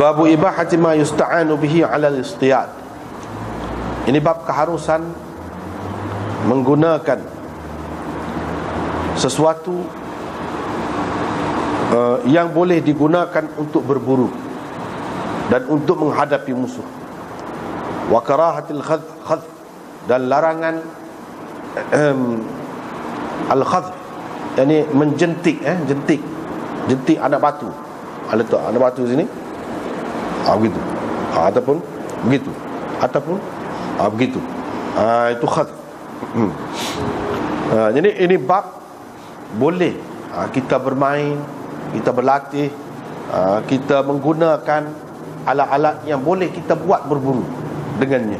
Babu ibahati ma yusta'anu bihi 'ala al-istiyad. Ini bab keharusan menggunakan sesuatu yang boleh digunakan untuk berburu dan untuk menghadapi musuh. Wa karahatil khadh, dan larangan al-khadh, yakni menjentik, jentik anak batu. Letak anak batu sini, begitu, ataupun begitu, ataupun begitu, itu khadh. Jadi ini bab boleh kita bermain, kita berlatih, kita menggunakan alat-alat yang boleh kita buat berburu dengannya,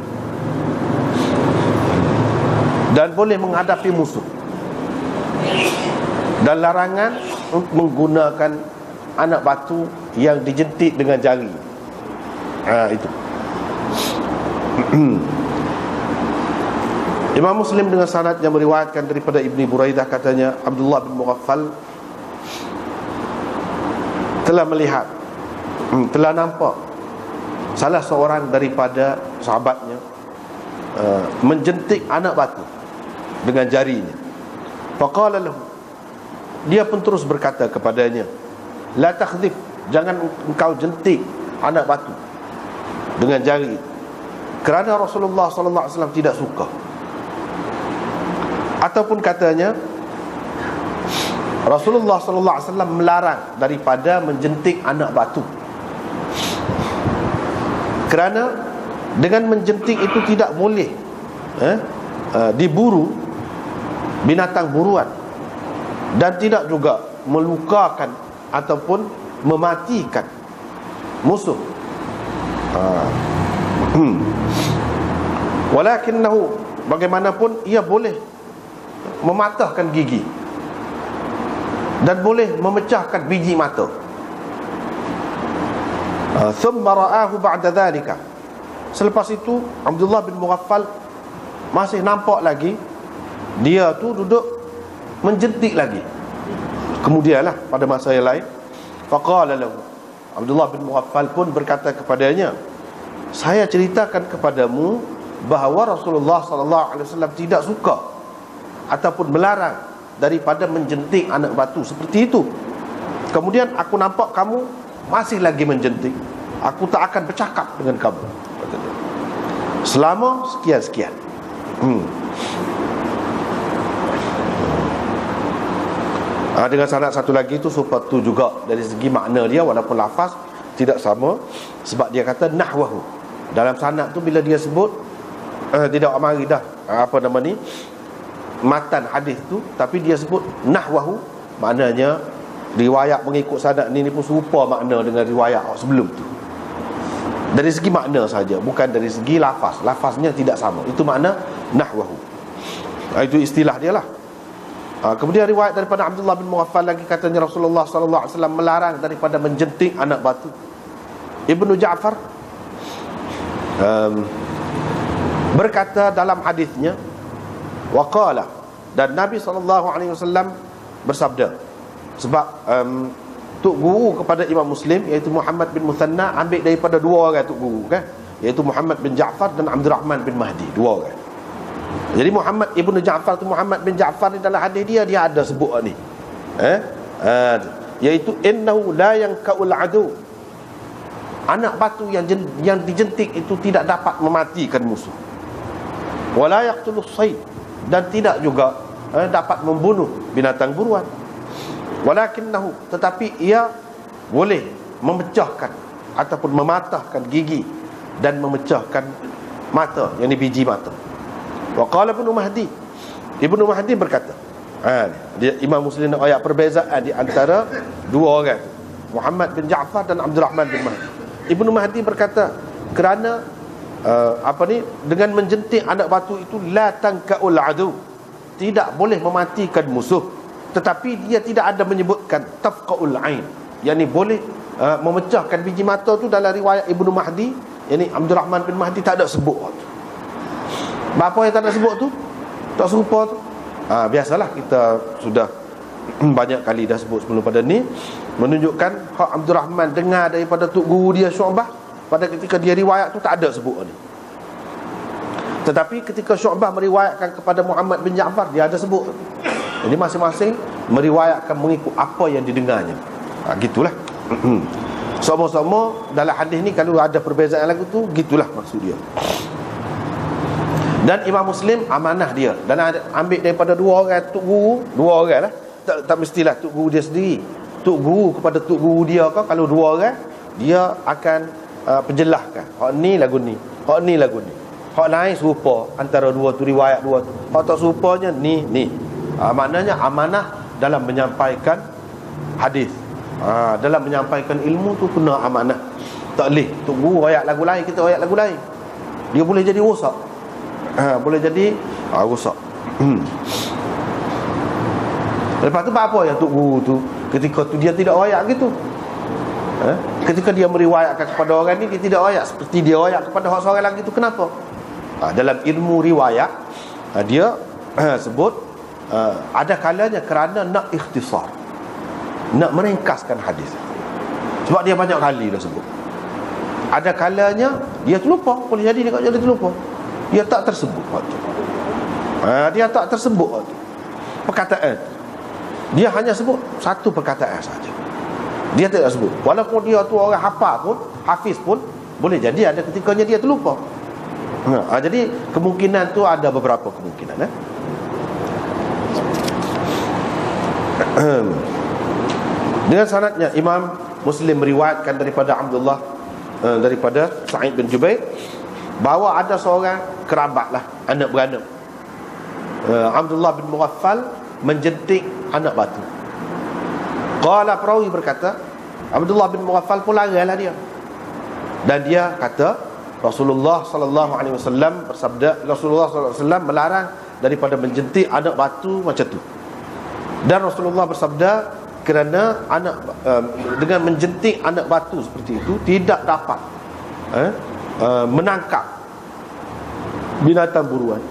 dan boleh menghadapi musuh. Dan larangan untuk menggunakan anak batu yang dijentik dengan jari. Itu Imam Muslim dengan sanad yang meriwayatkan daripada Ibni Buraidah, katanya Abdullah bin Mughaffal telah melihat, telah nampak salah seorang daripada sahabatnya menjentik anak batu dengan jarinya. Faqala lahu, dia pun terus berkata kepadanya, la takhdhif, jangan engkau jentik anak batu dengan jari, kerana Rasulullah sallallahu alaihi wasallam tidak suka. Ataupun katanya, Rasulullah sallallahu alaihi wasallam melarang daripada menjentik anak batu, kerana dengan menjentik itu tidak boleh diburu binatang buruan, dan tidak juga melukakan ataupun mematikan musuh. Walakinnahu, bagaimanapun ia boleh mematahkan gigi dan boleh memecahkan biji mata. Thumma ra'ahu ba'da dhalika, selepas itu Abdullah bin Mughaffal masih nampak lagi dia tu duduk menjentik lagi. Kemudianlah pada masa yang lain, faqala lahu, Abdullah bin Mughaffal pun berkata kepadanya, saya ceritakan kepadamu bahawa Rasulullah sallallahu alaihi wasallam tidak suka ataupun melarang daripada menjentik anak batu seperti itu. Kemudian aku nampak kamu masih lagi menjentik, aku tak akan bercakap dengan kamu selama sekian-sekian. Dengan sanad satu lagi itu sepatu juga dari segi makna dia, walaupun lafaz tidak sama, sebab dia kata nahwahu. Dalam sanad tu bila dia sebut tidak mari dah matan hadis tu, tapi dia sebut nahwahu, maknanya riwayat mengikut sanad ni pun serupa makna dengan riwayat sebelum tu. Dari segi makna saja, bukan dari segi lafaz. Lafaznya tidak sama. Itu makna nahwahu. Itu istilah dia lah. Kemudian riwayat daripada Abdullah bin Mughaffal lagi, katanya Rasulullah sallallahu alaihi wasallam melarang daripada menjentik anak batu. Ibnu Ja'far berkata dalam hadisnya, waqala, dan Nabi sallallahu alaihi wasallam bersabda. Sebab tuk guru kepada Imam Muslim, iaitu Muhammad bin Muthanna, ambil daripada dua orang tuk guru kan, iaitu Muhammad bin Ja'far dan Abdurrahman bin Mahdi, dua orang. Jadi Muhammad ibnu Ja'far tu, Muhammad bin Ja'far ni dalam hadis dia ada sebut ni, iaitu innahu la yanqa'ul adu, anak batu yang dijentik itu tidak dapat mematikan musuh. Wala yaqtulus sayd, dan tidak juga dapat membunuh binatang buruan. Walakinnahu, tetapi ia boleh memecahkan ataupun mematahkan gigi dan memecahkan mata, yakni biji mata. Wa qala Ibnu Mahdi, Ibnu Mahdi berkata, dia Imam Muslim ayat perbezaan di antara dua orang, Muhammad bin Ja'far dan Abdurrahman bin Mahdi. Ibnu Mahdi berkata, kerana dengan menjentik anak batu itu la tanqa'ul adu, tidak boleh mematikan musuh, tetapi dia tidak ada menyebutkan tafqa'ul ain, yakni boleh memecahkan biji mata tu. Dalam riwayat Ibnu Mahdi, yakni Abdurrahman bin Mahdi, tak ada sebut tu. Apa yang tak ada sebut tu, tak serupa tu. Biasalah kita sudah banyak kali dah sebut sebelum pada ni, menunjukkan hak Abdul Rahman dengar daripada tok guru dia Syu'bah. Pada ketika dia riwayat tu tak ada sebut ni. Tetapi ketika Syu'bah meriwayatkan kepada Muhammad bin Ja'far, dia ada sebut. Jadi masing-masing meriwayatkan mengikut apa yang didengarnya. Gitulah. Sama-sama dalam hadis ni kalau ada perbezaan lagu tu, gitulah maksud dia. Dan Imam Muslim amanah dia, dan ambil daripada dua orang tok guru, dua orang lah. Tak mestilah tok guru dia sendiri. Tok guru kepada tok guru dia ke, kalau dua orang dia akan penjelaskan. Hak ni lagu ni, hak ni lagu ni. Hak lain serupa antara dua tu, riwayat dua tu. Hak tak serupanya ni. Maknanya amanah dalam menyampaikan hadis. Dalam menyampaikan ilmu tu kena amanah. Tak boleh tok guru ayat lagu lain, kita ayat lagu lain. Dia boleh jadi rosak. Boleh jadi rosak. Lepas tu apa yang tok guru tu ketika tu dia tidak ayat gitu. Ketika dia meriwayatkan kepada orang ni, dia tidak ayat seperti dia ayat kepada seorang lagi tu. Kenapa? Dalam ilmu riwayat dia sebut ada kalanya kerana nak ikhtisar, nak meringkaskan hadis. Sebab dia banyak kali dah sebut. Ada kalanya dia terlupa, boleh jadi dia terlupa. Dia tak tersebut waktu. Dia tak tersebut waktu perkataan. Dia hanya sebut satu perkataan saja. Dia tidak sebut. Walaupun dia tu orang hafal pun, hafiz pun, boleh jadi ada ketikanya dia terlupa. Jadi kemungkinan tu ada beberapa kemungkinan. Dengan sanadnya Imam Muslim meriwayatkan daripada Abdullah, daripada Sa'id bin Jubair, bahawa ada seorang kerabat lah, anak beranak, Abdullah bin Mughaffal menjentik anak batu. Qala, perawi berkata, Abdullah bin Mughaffal pun larilah dia. Dan dia kata Rasulullah sallallahu alaihi wasallam bersabda, Rasulullah sallallahu alaihi wasallam melarang daripada menjentik anak batu macam tu. Dan Rasulullah bersabda, kerana dengan menjentik anak batu seperti itu tidak dapat menangkap binatang buruan,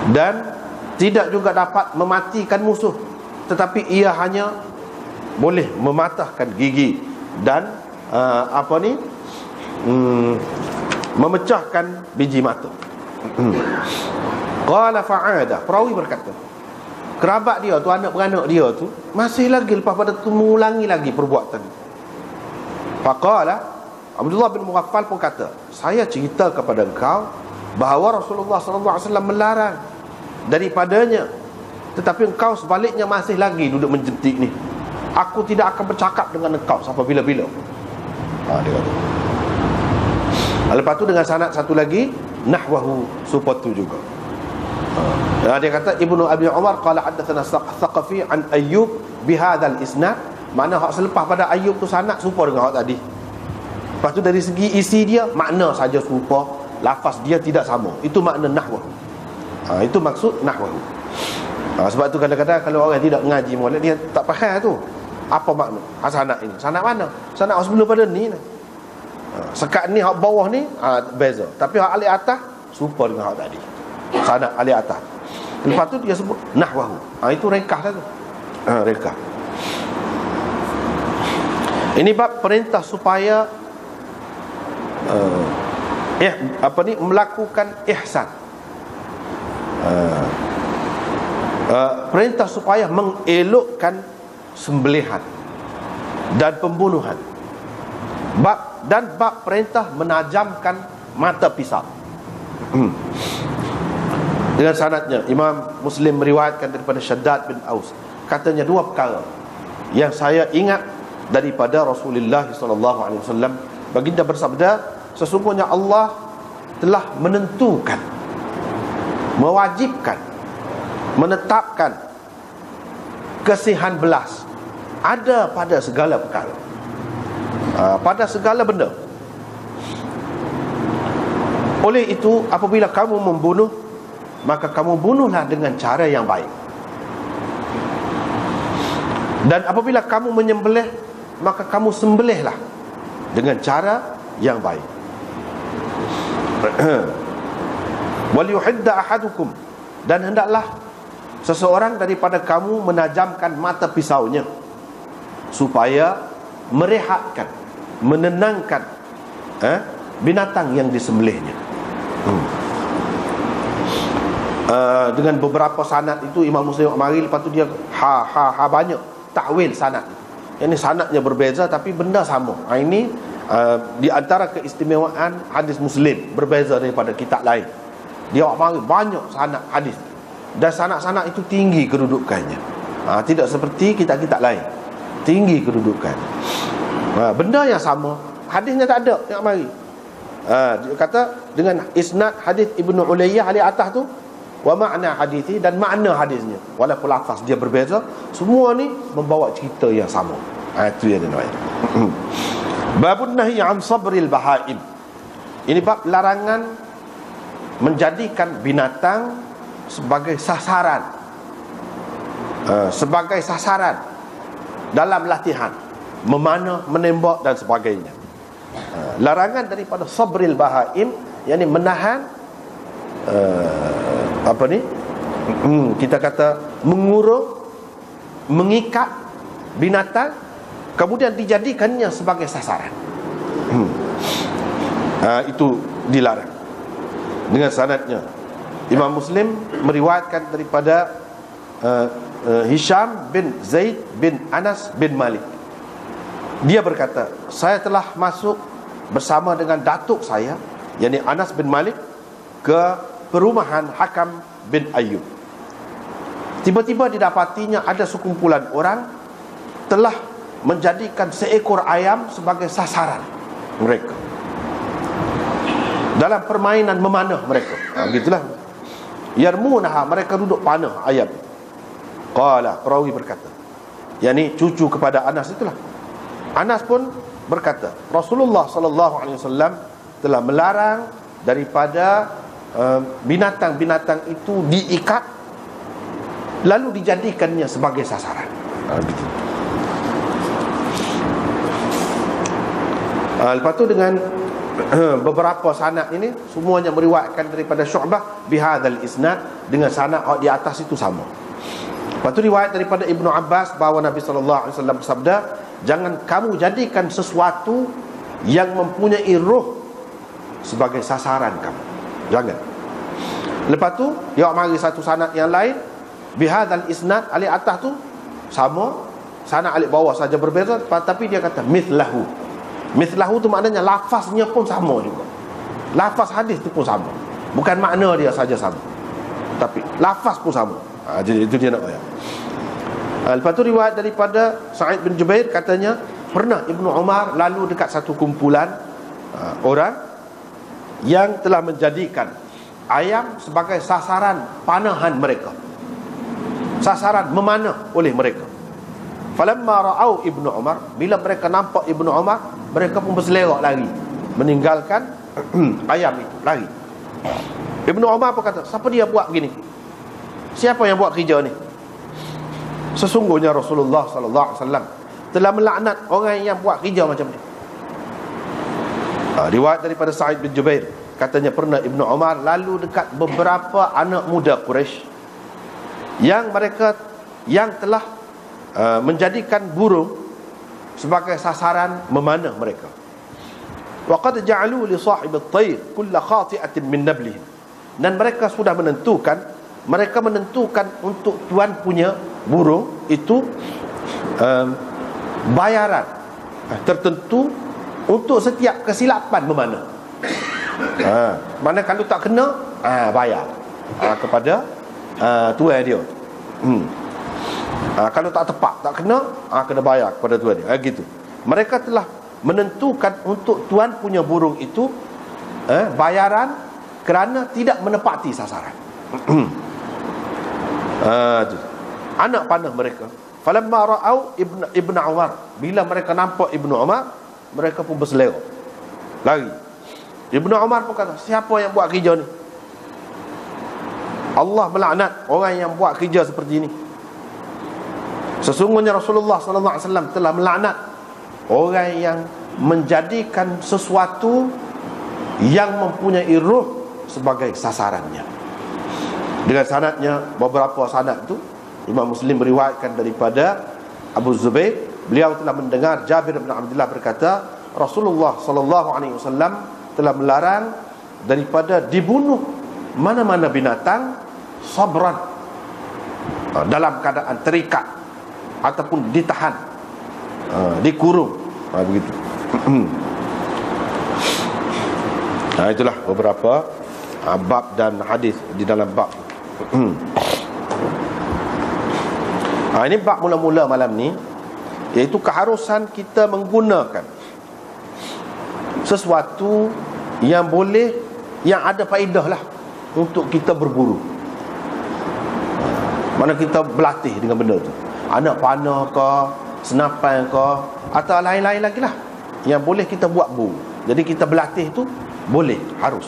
dan tidak juga dapat mematikan musuh, tetapi ia hanya boleh mematahkan gigi dan memecahkan biji mata. Qala fa'ada, perawi berkata, kerabat dia tu, anak beranak dia tu, masih lagi lepas pada tu mengulangi lagi perbuatan. Faqala, Abdullah bin Mughaffal pun kata, saya cerita kepada engkau bahawa Rasulullah sallallahu alaihi wasallam melarang daripadanya, tetapi engkau sebaliknya masih lagi duduk menjentik ni. Aku tidak akan bercakap dengan engkau sampai bila-bila. Dia kata. Lepas tu dengan sanad satu lagi, nahwahu, supatu juga. Dia kata Ibnu Abi Umar qala haddatsana Thaqafi an Ayyub bihadzal isnad, makna hak selepas pada Ayyub tu sanad serupa dengan hak tadi. Lepas tu dari segi isi dia, makna saja serupa, lafaz dia tidak sama. Itu makna nahwahu. Itu maksud nahwahu. Sebab tu kadang-kadang kalau orang tidak mengaji molek, dia tak faham tu apa makna sanad ini. Sanad mana? Sanad sebelum pada ni. Sekat ni hak bawah ni beza, tapi hak alih atas serupa dengan hak tadi. Sanad alih atas. Lepas tu dia sebut nahwahu. Itu ringkas lah tu. Ringkas. Ini bab perintah supaya melakukan ihsan. Perintah supaya mengelokkan sembelihan dan pembunuhan. Bab perintah menajamkan mata pisau. Dengan sanadnya Imam Muslim meriwayatkan daripada Shaddad bin Aus, katanya dua perkara yang saya ingat daripada Rasulullah sallallahu alaihi wasallam. Baginda bersabda, sesungguhnya Allah telah menentukan, mewajibkan, menetapkan kasihan belas ada pada segala perkara, pada segala benda. Oleh itu, apabila kamu membunuh, maka kamu bunuhlah dengan cara yang baik. Dan apabila kamu menyembelih, maka kamu sembelihlah dengan cara yang baik. Wal yuhidda ahadukum, dan hendaklah seseorang daripada kamu menajamkan mata pisaunya supaya merehatkan, menenangkan binatang yang disembelihnya. Dengan beberapa sanad itu Imam Muslim mari, lepas tu dia banyak takwil sanad. Ini sanadnya berbeza tapi benda sama. Ini di antara keistimewaan hadis Muslim, berbeza daripada kitab lain. Dia mari banyak sanad hadis, dan sanad-sanad itu tinggi kedudukannya. Tidak seperti kitab-kitab lain, tinggi kedudukan. Benda yang sama, hadisnya tak ada. Tengok mari. Dia kata dengan isnad hadis Ibnu Ulayyah ali atas tu, wa makna hadithi, dan makna hadisnya walaupun lafaz dia berbeza, semua ni membawa cerita yang sama. Itu yang dia nak. Babun nahi an sabril bahaim. Ini bab larangan menjadikan binatang sebagai sasaran, sebagai sasaran dalam latihan memanah, menembak dan sebagainya. Larangan daripada sabril bahaim, yakni menahan kita kata mengurung, mengikat binatang, kemudian dijadikannya sebagai sasaran. Itu dilarang. Dengan sanadnya Imam Muslim meriwayatkan daripada Hisham bin Zaid bin Anas bin Malik. Dia berkata, saya telah masuk bersama dengan datuk saya, yakni Anas bin Malik, ke perumahan Hakam bin Ayyub. Tiba-tiba didapatinya ada sekumpulan orang telah menjadikan seekor ayam sebagai sasaran mereka dalam permainan memanah mereka. Gitulah. Yarmunaha, mereka duduk panah ayam. Qala, perawi berkata, yakni cucu kepada Anas itulah. Anas pun berkata, Rasulullah sallallahu alaihi wasallam telah melarang daripada binatang-binatang itu diikat lalu dijadikannya sebagai sasaran. Gitu. Lepas tu dengan beberapa sanad ini semuanya meriwayatkan daripada Syu'bah bihadzal isnad, dengan sanad di atas itu sama. Lepas tu riwayat daripada Ibnu Abbas bahawa Nabi sallallahu alaihi wasallam bersabda, jangan kamu jadikan sesuatu yang mempunyai roh sebagai sasaran kamu. Jangan. Lepas tu dia mari satu sanad yang lain bihadzal isnad, alif atas tu sama, sanad alif bawah saja berbeza, tapi dia kata mithlahu. Mithlahu tu maknanya lafaznya pun sama juga. Lafaz hadis tu pun sama. Bukan makna dia saja sama, tapi lafaz pun sama. Jadi itu dia nak ayat. Lepas tu riwayat daripada Sa'id bin Jubair, katanya pernah Ibnu Umar lalu dekat satu kumpulan orang yang telah menjadikan ayam sebagai sasaran panahan mereka, sasaran memanah oleh mereka. Falamma ra'au Ibnu Umar, bila mereka nampak Ibnu Umar, mereka pun berselerak lari, meninggalkan ayam itu, lari. Ibnu Umar pun kata, siapa dia buat begini? Siapa yang buat kerja ni? Sesungguhnya Rasulullah sallallahu alaihi wasallam telah melaknat orang yang buat kerja macam ni. Riwayat daripada Sa'id bin Jubair, katanya pernah Ibnu Umar lalu dekat beberapa anak muda Quraisy yang mereka yang telah menjadikan burung sebagai sasaran memanah mereka. Wa qad ja'alu li sahib at-tayr kull khati'atin min nablihim, dan mereka sudah menentukan, mereka menentukan untuk tuan punya burung itu bayaran tertentu untuk setiap kesilapan memanah. Mana kalau tak kena, bayar kepada tuan dia. Kalau tak tepat, tak kena, kena bayar kepada tuan dia. Gitu. Mereka telah menentukan untuk tuan punya burung itu bayaran kerana tidak menepati sasaran. Anak panah mereka. Falamma ra'au Ibnu Umar, bila mereka nampak Ibnu Umar, mereka pun berselerak, lari. Ibnu Umar pun kata, siapa yang buat kerja ni? Allah melaknat orang yang buat kerja seperti ini. Sesungguhnya Rasulullah sallallahu alaihi wasallam telah melaknat orang yang menjadikan sesuatu yang mempunyai ruh sebagai sasarannya. dengan sanadnya, beberapa sanad tu Imam Muslim meriwayatkan daripada Abu Zubair, beliau telah mendengar Jabir bin Abdullah berkata, Rasulullah sallallahu alaihi wasallam telah melarang daripada dibunuh mana-mana binatang sabran, dalam keadaan terikat ataupun ditahan, dikurung, begitu. Itulah beberapa bab dan hadis di dalam bab. Ini bab mula-mula malam ni, iaitu keharusan kita menggunakan sesuatu yang boleh, yang ada faedah lah untuk kita berburu. Mana kita berlatih dengan benda tu, anak panah ke, senapan ke, atau lain-lain lagi lah yang boleh kita buat buru. Jadi kita berlatih tu boleh, harus.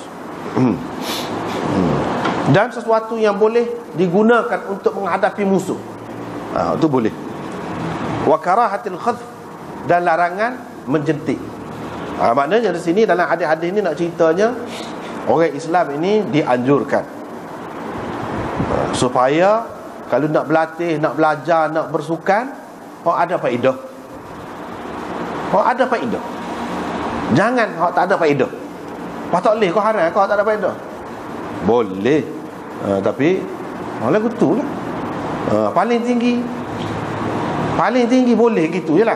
Dan sesuatu yang boleh digunakan untuk menghadapi musuh, itu boleh. Wa karahatil khadf, dan larangan menjentik. Maknanya di sini dalam hadis-hadis ni nak ceritanya, orang Islam ini dianjurkan supaya kalau nak berlatih, nak belajar, nak bersukan, ada faedah. Ada faedah. Jangan tak ada faedah. Tak boleh kau haram, kau tak ada faedah. Boleh, tapi lagu tu lah. Paling tinggi boleh gitu je lah.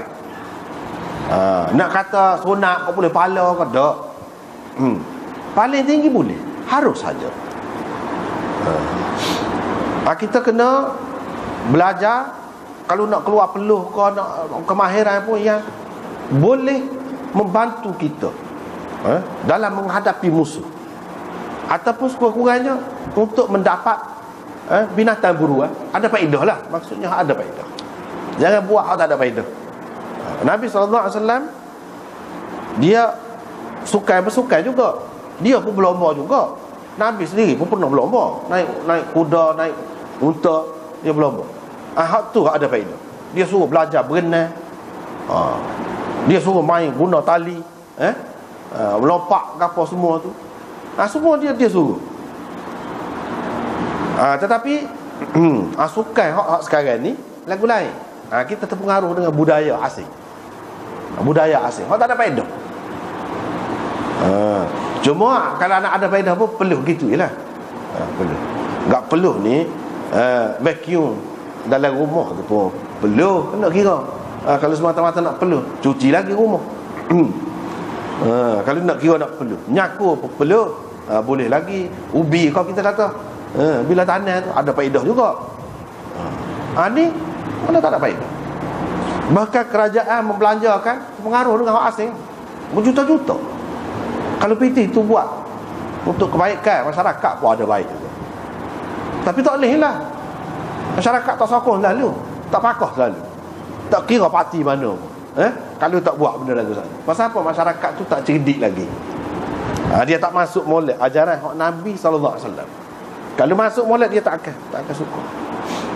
Nak kata sunat kau boleh pala kau tak. Paling tinggi boleh, harus saja. Kita kena belajar. Kalau nak keluar peluh kau, nak kemahiran pun yang boleh membantu kita dalam menghadapi musuh, ataupun sekurang-kurangnya untuk mendapat binatang buru. Ada faedah lah, maksudnya ada faedah. Jangan buat tak ada faedah. Nabi SAW dia bersukan juga. Dia pun berlomba juga. Nabi sendiri pun pernah berlomba, naik kuda, naik unta, dia berlomba. Hak tu ada faedah. Dia suruh belajar berenang, dia suruh main guna tali, melompat apa semua tu, semua dia suruh. Tetapi sukan hak sekarang ni lagu lain. Kita terpengaruh dengan budaya asing. Budaya asing hak tak ada faedah. Cuma kalau nak ada faedah pun peluh gitu je lah. Peluh. Enggak peluh ni vacuum dalam rumah tu pun peluh, kena kira. Kalau semata-mata nak peluh, cuci lagi rumah. Kalau nak kira nak peluh, nyaku pun peluh, boleh lagi. Ubi kau kita kata, bila tanam tu ada faedah juga. Ni mana tak ada faedah. Bahkan kerajaan membelanjakan, pengaruh dengan orang asing berjuta-juta. Kalau PT tu buat untuk kebaikan masyarakat pun ada baik juga. Tapi tak boleh lah. Masyarakat tak sokong selalu, tak pakah selalu, tak kira parti mana pun. Kalau tak buat benda lagu sana. Pasal apa? Masyarakat tu tak cerdik lagi. Dia tak masuk molek ajaran Nabi SAW. Kalau masuk molek dia tak akan suka.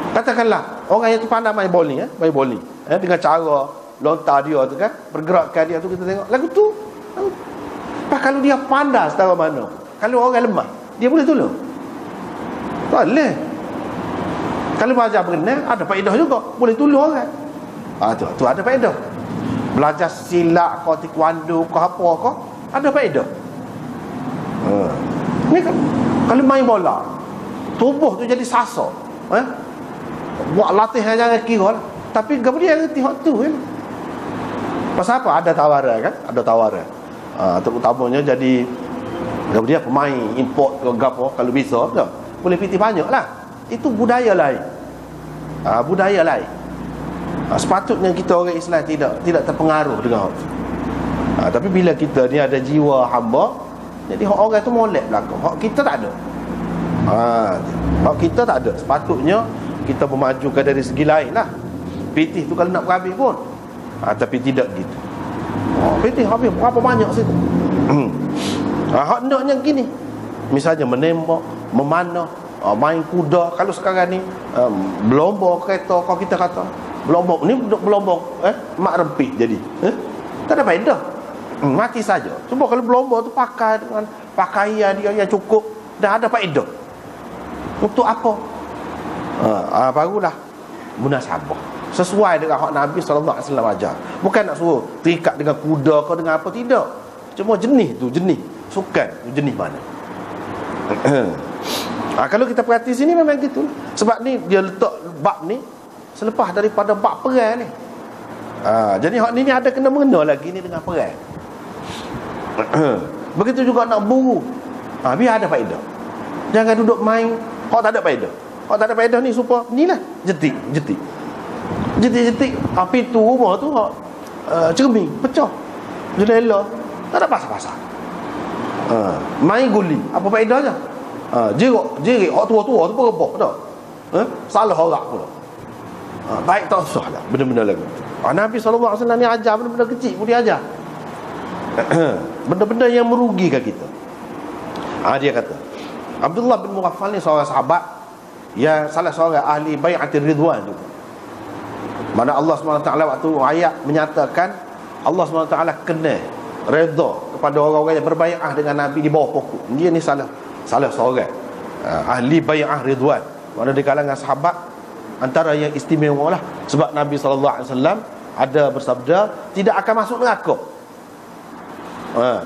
Katakanlah orang yang tu pandai main bowling, main bowling, dengan cara lontar dia tu kan, pergerakan dia tu kita tengok lagu tu. Kalau dia pandai setara mana, kalau orang lemah, dia boleh tolong? Tak boleh. Kalau belajar berenang ada faedah juga, boleh tolong orang. Tu ada faedah. Belajar silat kau, taekwondo kau, apa kau, ada faedah. Ni kan, kalau main bola, tubuh tu jadi sasa. Buat latihan jangan kira lah. Tapi kemudian reti hak tu kan. Pasal apa? Ada tawaran kan? Ada tawaran. Terutamanya jadi kemudian pemain import ke gapo, kalau bisa tak? Boleh piti banyak lah. Itu budaya lain. Budaya lain. Sepatutnya kita orang Islam tidak terpengaruh dengan hak tu. Tapi bila kita ni ada jiwa hamba, jadi hak orang tu molek belakang. Hak kita tak ada. Hak kita tak ada. Sepatutnya kita memajukan dari segi lain lah. Pitih tu kalau nak berhabis pun, tapi tidak gitu. Pitih habis berapa banyak situ. Hak naknya gini, misalnya menembak, memanah, main kuda. Kalau sekarang ni berlomba kereta, kalau kita kata berlomba ni berlomba mak rempit jadi tak ada faedah. Mati saja. Cuba kalau berlomba tu pakai dengan pakaian dia yang cukup, dah ada faedah. Untuk apa? Barulah munasabah sesuai dengan hak Nabi SAW ajar. Bukan nak suruh terikat dengan kuda ke dengan apa, tidak. Cuma jenis tu, jenis sukan tu, jenis mana. Kalau kita perhati sini memang gitu. Sebab ni dia letak bab ni selepas daripada bab perang ni. Jadi hak ni ada kena mengena lagi ni dengan perang. Begitu juga nak buru. Biar ada faedah. Jangan duduk main hak tak ada faedah. Hak tak ada faedah ni supaya ni lah jetik. Pintu rumah tu hak cermin pecah. Jendela tak ada pasal-pasal. Main guli apa faedahnya? Jerit hak tua-tua tu berapa dah. Salah orang pula. Baik tak usah lah benda-benda lagu. Nabi SAW ni ajar benda-benda kecil pun dia ajar. Benda-benda yang merugikan kita. Dia kata Abdullah bin Mughaffal ni seorang sahabat yang salah seorang ahli bai'atir ridwan juga. Mana Allah SWT waktu ayat menyatakan Allah SWT kena redha kepada orang-orang yang berbai'ah dengan Nabi di bawah pokok. Dia ni salah seorang ahli bai'ah ridwan. Mana di kalangan sahabat antara yang istimewa lah. Sebab Nabi SAW ada bersabda, tidak akan masuk neraka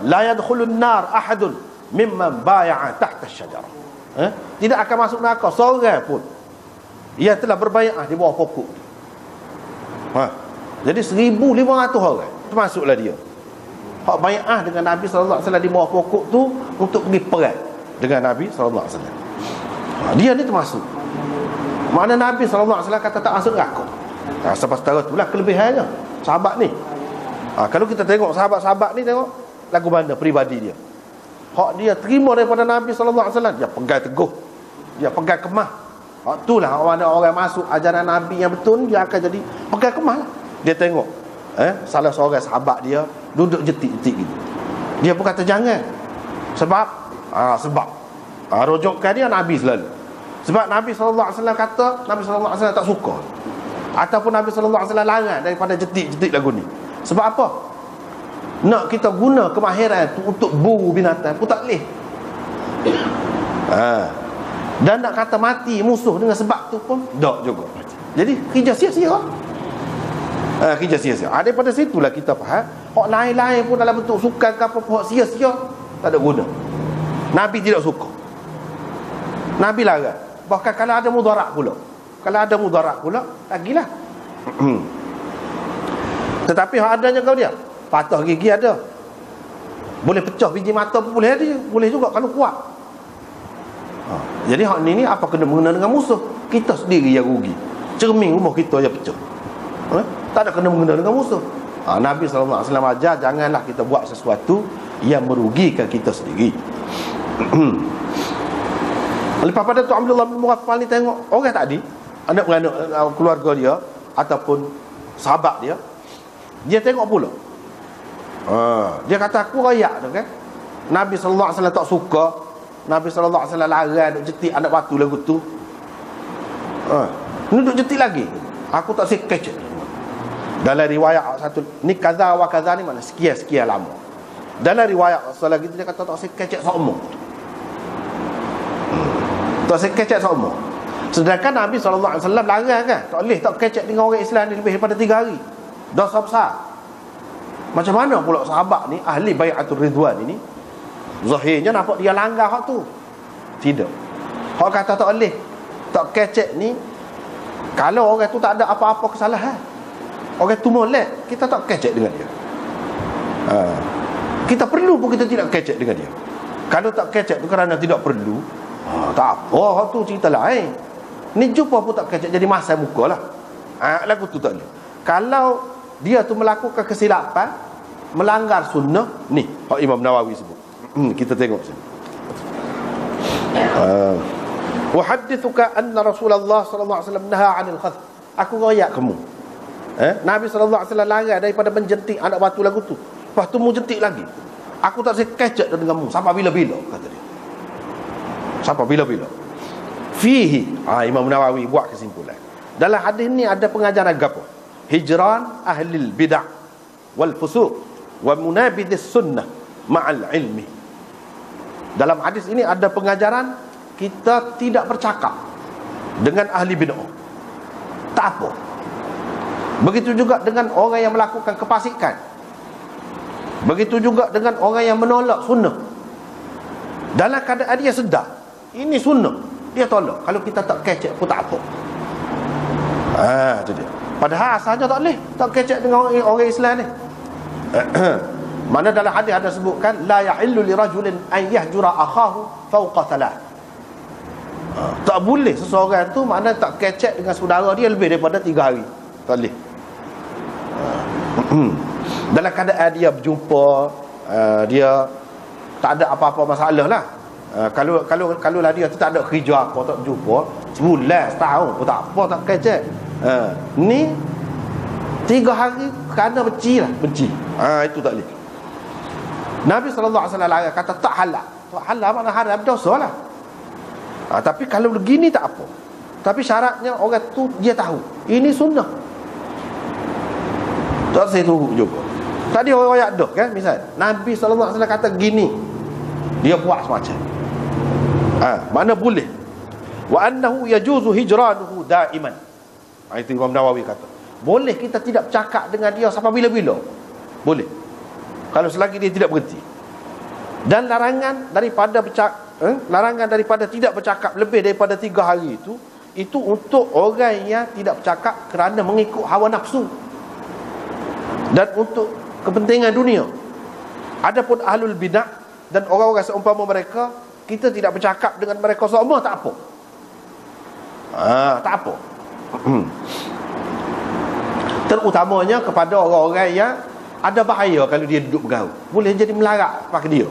la yadkhulun nar ahadun mimman bai'a tahta asy-syajarah. Tidak akan masuk neraka seorang pun yang telah berbai'ah di bawah pokok. Jadi 1,500 orang termasuklah dia hak bai'ah dengan Nabi SAW di bawah pokok tu untuk pergi perang dengan Nabi SAW. Dia ni termasuk. Mana Nabi SAW kata tak masuk neraka. Sebab setara itulah kelebihannya sahabat ni. Kalau kita tengok sahabat-sahabat ni, tengok lagu mana peribadi dia. Hak dia terima daripada Nabi SAW, dia pegang teguh, dia pegang kemah. Hak itulah mana orang masuk ajaran Nabi yang betul, dia akan jadi pegang kemah lah. Dia tengok salah seorang sahabat dia duduk jetik-jetik gitu. Dia pun kata jangan. Sebab rujukan dia Nabi selalu. Sebab Nabi SAW kata, Nabi SAW tak suka, ataupun Nabi SAW larang daripada jetik-jetik lagu ni. Sebab apa? Nak kita guna kemahiran tu untuk buru binatang pun tak boleh. Dan nak kata mati musuh dengan sebab tu pun tak juga. Jadi kerja sia-sia. Kerja sia-sia. Daripada situlah kita faham hak lain-lain pun dalam bentuk sukan ke apa, hak sia-sia tak ada guna. Nabi tidak suka. Nabi larang. Bahkan kalau ada mudarat pula, lagilah. Tetapi hak adanya kau dia patah gigi ada, boleh pecah biji mata pun boleh ada, boleh juga kalau kuat. Jadi hak ni apa kena mengena dengan musuh? Kita sendiri yang rugi. Cermin rumah kita yang pecah. Tak ada kena mengena dengan musuh. Nabi SAW ajar janganlah kita buat sesuatu yang merugikan kita sendiri. Lepas pada tu Abdullah bin Mughaffal ni tengok orang tadi, anak-anak keluarga dia ataupun sahabat dia, dia tengok pula. Dia kata aku rayak tu kan, Nabi SAW tak suka, Nabi SAW larang duk jetik anak batu lagu tu. Ni duk jetik lagi, aku tak sekecek. Dalam riwayat satu ni kaza wa kaza ni mana sekian-sekian lama. Dalam riwayat soal lagi dia kata tak sekecek seumur. Tak sekecek seumur. Sedangkan Nabi SAW larang kan, tak boleh tak kecek dengan orang Islam ni lebih daripada 3 hari. Dosa besar. Macam mana pula sahabat ni ahli bai'atul ridwan ini zahirnya nampak dia langgar hak tu? Tidak. Hak kata tak boleh tak kecek ni kalau orang tu tak ada apa-apa kesalahan. Orang tu molek, kita tak kecek dengan dia. Kita perlu pun kita tidak kecek dengan dia. Kalau tak kecek tu kerana tidak perlu, tak apa, hak tu cerita lain. Ni jumpa pun tak kecek jadi masai muka lah. Lagu tu tak boleh. Kalau dia tu melakukan kesilapan, melanggar sunnah, ni hak Imam Nawawi sebut. Kita tengok sini. Wa hadithuka anna Rasulullah sallallahu alaihi wasallam naha 'anil khadh. Aku royak kamu. Nabi sallallahu alaihi wasallam larang daripada menjentik anak batu lagu tu. Lepas tu mu jentik lagi. Aku tak boleh kecek denganmu sampai bila-bila, kata dia. Sampai bila-bila. Fihi, Imam Nawawi buat kesimpulan. Dalam hadis ni ada pengajaran apa? Hijran ahlil bid'ah wal fusuq wa munabidis sunnah ma'al ilmi. Dalam hadis ini ada pengajaran kita tidak bercakap dengan ahli bid'ah, tak apa. Begitu juga dengan orang yang melakukan kefasikan. Begitu juga dengan orang yang menolak sunnah. Dalam keadaan dia sedar ini sunnah, dia tolak. Kalau kita tak kecek pun tak apa. Itu dia. Padahal asalnya tak boleh tak kecek dengan orang Islam ni. Mana dalam hadis ada sebutkan la yahillu li rajulin an yahjura akhahu fawqa thalath. Tak boleh seseorang tu makna tak kecek dengan saudara dia lebih daripada 3 hari. Tak boleh. Dalam keadaan dia berjumpa, dia tak ada apa-apa masalah lah. Kalau lah dia tu tak ada kerja apa, tak berjumpa sebulan, setahun pun tak apa, tak kecek. Ni 3 hari kerana benci lah, benci. Itu tak boleh. Nabi SAW kata tak halal. Tak halal makna haram, dosa lah. Tapi kalau begini tak apa. Tapi syaratnya orang tu dia tahu ini sunnah. Tak saya tunggu juga. Tadi orang dah kan, misal Nabi SAW kata gini, dia buat semacam. Mana boleh. Wa annahu yajuzu hijranuhu daiman. Itu Imam Nawawi kata. Boleh kita tidak bercakap dengan dia sampai bila-bila. Boleh. Kalau selagi dia tidak berhenti. Dan larangan daripada larangan daripada tidak bercakap lebih daripada 3 hari itu untuk orang yang tidak bercakap kerana mengikut hawa nafsu dan untuk kepentingan dunia. Adapun ahlul bid'ah dan orang-orang seumpama mereka, kita tidak bercakap dengan mereka semua tak apa. Tak apa. Terutamanya kepada orang-orang yang ada bahaya kalau dia duduk bergaul. Boleh jadi melarat pada dia.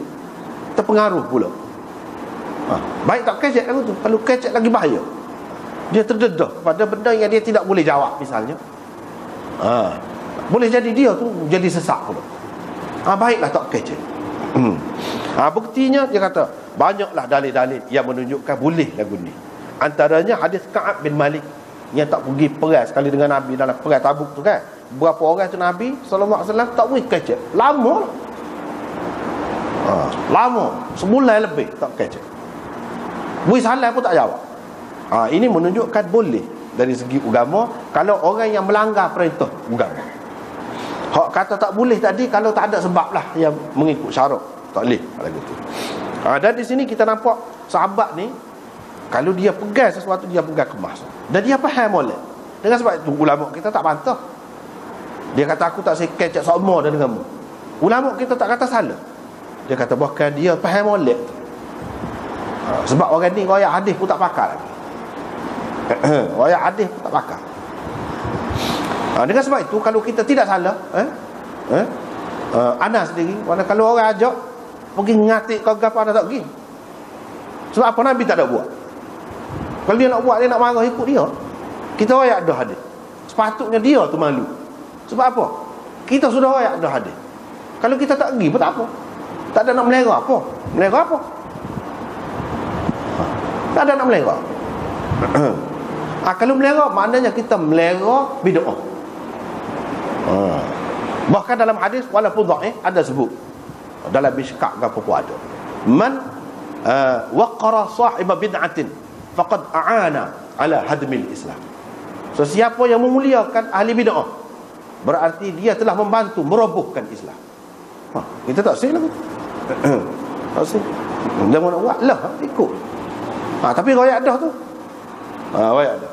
Terpengaruh pula. Baik tak kecek lagu tu. Kalau kecek lagi bahaya. Dia terdedah pada benda yang dia tidak boleh jawab misalnya. Boleh jadi dia tu jadi sesak pula. Baiklah tak kecek. Buktinya dia kata banyaklah dalil-dalil yang menunjukkan boleh lagu ni. Antaranya hadis Ka'ab bin Malik yang tak pergi perang sekali dengan Nabi dalam perang Tabuk tu kan. Berapa orang tu Nabi SAW tak boleh kecek. Lama. Lama. Sebulan lebih tak kecek. Bui salam pun tak jawab. Ini menunjukkan boleh dari segi agama kalau orang yang melanggar perintah agama. Hak kata tak boleh tadi kalau tak ada sebab lah yang mengikut syarat. Tak boleh lagu tu. Dan di sini kita nampak sahabat ni kalau dia pegang sesuatu dia pegang kemas. Dan dia faham molek. Dengan sebab itu ulama kita tak bantah. Dia kata aku tak sekecek sama denganmu. Ulama kita tak kata salah. Dia kata bahkan dia faham molek. Sebab orang ni royak hadis pun tak pakar lagi. Royak hadis pun tak pakar. Dengan sebab itu kalau kita tidak salah, Anas sendiri, mana kalau orang ajak pergi ngatik kau gapo Anas tak pergi. Sebab apa Nabi tak ada buat. Kalau dia nak buat, dia nak marah ikut dia. Kita royak dah hadis. Sepatutnya dia tu malu. Sebab apa? Kita sudah royak dah hadis. Kalau kita tak pergi pun tak apa. Tak ada nak melera apa. Melera apa? Tak ada nak melera. Kalau melera maknanya kita melera bid'ah. Bahkan dalam hadis walaupun dhaif ada sebut dalam Mishkat ke apa pun ada. Man waqara sahiba bid'atin faqad a'ana ala hadmil Islam. So siapa yang memuliakan ahli bid'ah berarti dia telah membantu merobohkan Islam. Kita tak sih lah. Tak sih. Jangan nak buat lah ikut. Tapi royak dah tu. Royak dah.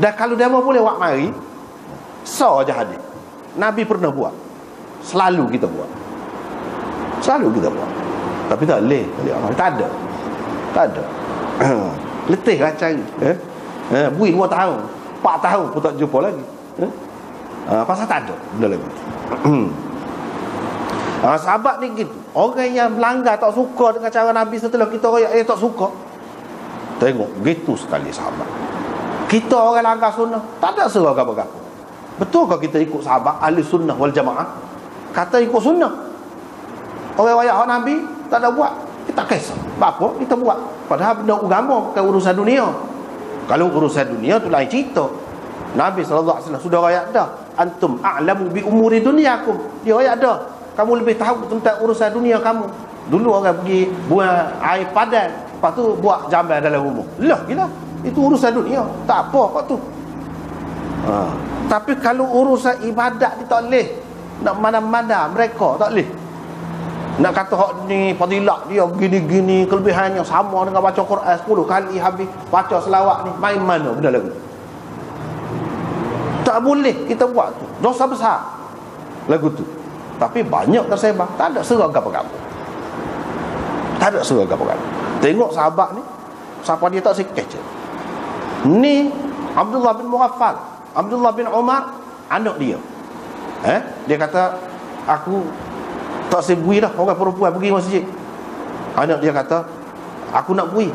Dan kalau dia boleh buat mari so aja hadis. Nabi pernah buat. Selalu kita buat. Selalu kita buat. Tapi tak boleh. Tak ada. Tak ada. Letih lah cari. Bui 2 tahun 4 tahun pun tak jumpa lagi. Pasal tak ada benda lagi. Sahabat ni gitu. Orang yang melanggar tak suka dengan cara Nabi setelah kita royak tak suka. Tengok gitu sekali sahabat. Kita orang langgar sunnah tak ada serah apa-apa. Betul ke kita ikut sahabat ahli sunnah wal jamaah? Kata ikut sunnah. Orang royak Nabi tak ada buat, kita tak kisah. Apa kita buat? Padahal benda agama bukan urusan dunia. Kalau urusan dunia tu lain cerita. Nabi SAW sudah royak dah. Antum a'lamu bi umuri dunyakum. Dia royak dah. Kamu lebih tahu tentang urusan dunia kamu. Dulu orang pergi buang air padan Lepas tu buat jamban dalam rumah. Lah gila, itu urusan dunia, tak apa kau tu. Tapi kalau urusan ibadat ni tak boleh. Nak mana-mana mereka tak boleh. Nak kata hak ni fadilah dia gini-gini, kelebihannya sama dengan baca Quran 10 kali habis, baca selawat ni, main mana benda lagu. Tak boleh kita buat tu. Dosa besar lagu tu. Tapi banyak tersebar, tak ada seragam apa-apa. Tak ada seragam apa-apa. Tengok sahabat ni, siapa dia tak sikit je. Ni Abdullah bin Mughaffal, Abdullah bin Umar, anak dia. Dia kata, aku tak sebui dah orang perempuan pergi masjid. Anak dia kata, aku nak bui.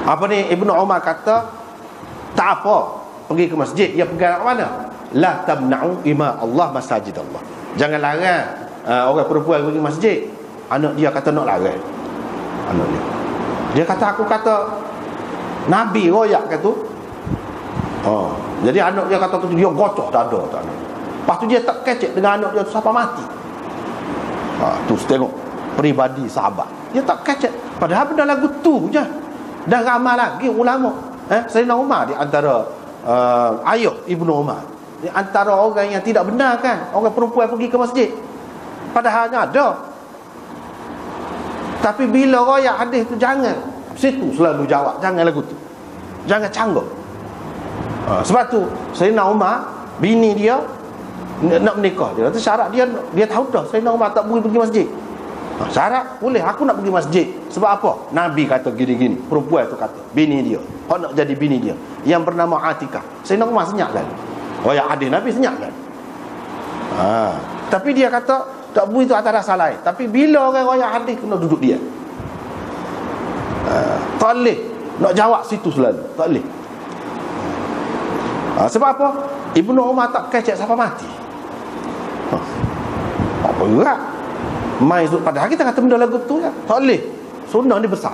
Apa ni, Ibnu Umar kata, tak apa pergi ke masjid. Dia pergi ke mana? La tamna'u ima Allah masajid Allah. Jangan larang orang perempuan pergi masjid. Anak dia kata nak larang. Anak dia kata, aku kata Nabi royak ke tu. Jadi anak dia kata tu, dia gocoh dada tak ada. Lepas tu dia tak kecek dengan anak dia tu sampai mati. Tu tengok peribadi sahabat. Dia tak kecek. Padahal benda lagu tu je. Dah ramai lagi ulama. Sayyidina Umar di antara ayah Ibnu Umar. Di antara orang yang tidak benar kan, orang perempuan pergi ke masjid. Padahalnya ada. Tapi bila royak hadis tu jangan. Situ selalu jawab, jangan lagu tu. Jangan canggah. Sebab tu Sayyidina Umar, bini dia nak menikah, dia kata syarat dia tahu dah Sayyidina Umar tak boleh pergi masjid. Syarat boleh, aku nak pergi masjid. Sebab apa? Nabi kata gini-gini. Perempuan tu kata, bini dia, hak nak jadi bini dia, yang bernama Atikah. Sayyidina Umar senyap kan. Royak hadis Nabi senyap kan. Tapi dia kata tak boleh, itu atas dasar lain. Tapi bila orang royak hadis, kena duduk dia. Tak boleh nak jawab situ selalu, tak boleh. Sebab apa? Ibnu Umar tak kecek sampai mati. Apa berat main zut. Padahal kita kata benda lagu tu kan tak boleh. Sunnah ni besar.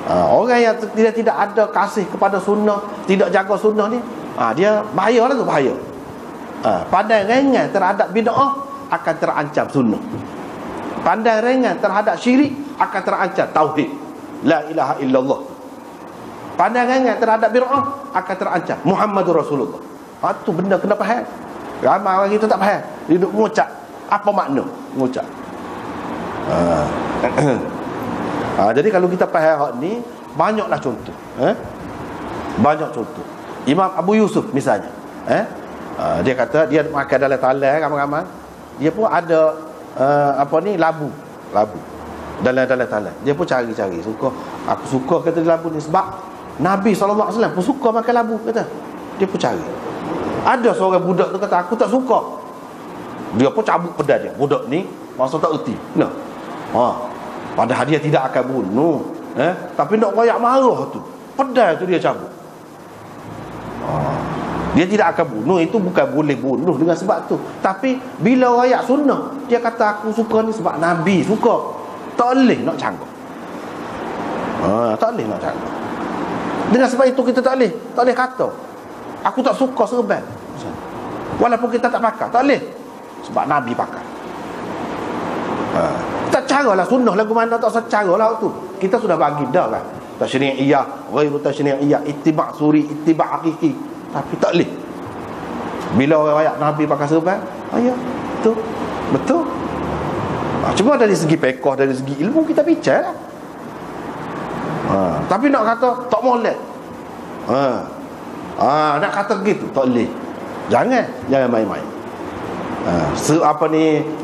Orang yang tidak ada kasih kepada sunnah, tidak jaga sunnah ni, dia bahaya lah tu, bahaya. Pandai ringan terhadap bid'ah, akan terancam sunnah. Pandai ringan terhadap syirik, akan terancam tauhid, la ilaha illallah. Pandai ringan terhadap bid'ah, akan terancam Muhammadur Rasulullah. Tu benda kena faham. Ramai orang kita tak faham. Dia duduk mengucap. Apa makna mengucap? Jadi kalau kita faham hak ni, banyaklah contoh. Banyak contoh. Imam Abu Yusuf misalnya, dia kata dia makan dalam talan ramai-ramai. Dia pun ada labu dalam talan. Dia pun cari-cari, aku suka kata labu ni sebab Nabi SAW pun suka makan labu kata. Dia pun cari. Ada seorang budak tu kata, aku tak suka. Dia pun cabut pedang dia. Budak ni masa tak erti. Padahal dia tidak akan bunuh, tapi nak royak marah tu, pedang tu dia cabut. Dia tidak akan bunuh, itu bukan boleh bunuh dengan sebab tu. Tapi bila royak sunnah, dia kata aku suka ni sebab Nabi suka. Tak boleh nak canggah. Tak boleh nak canggah. Dengan sebab itu kita tak boleh kata aku tak suka serban, walaupun kita tak pakai, tak boleh sebab Nabi pakai. Tak caralah sunnah lagu mana, tak secaralah tu. Kita sudah bagi dah kan, tasyri'iyah, ghairu tasyri'iyah, ittiba' suri, ittiba' hakiki. Tapi tak boleh bila orang ayat Nabi pakai serban. Ya, betul. Cuma dari segi fiqh, dari segi ilmu kita bicara. Tapi nak kata tak molek, nak kata gitu tak boleh. Jangan main-main.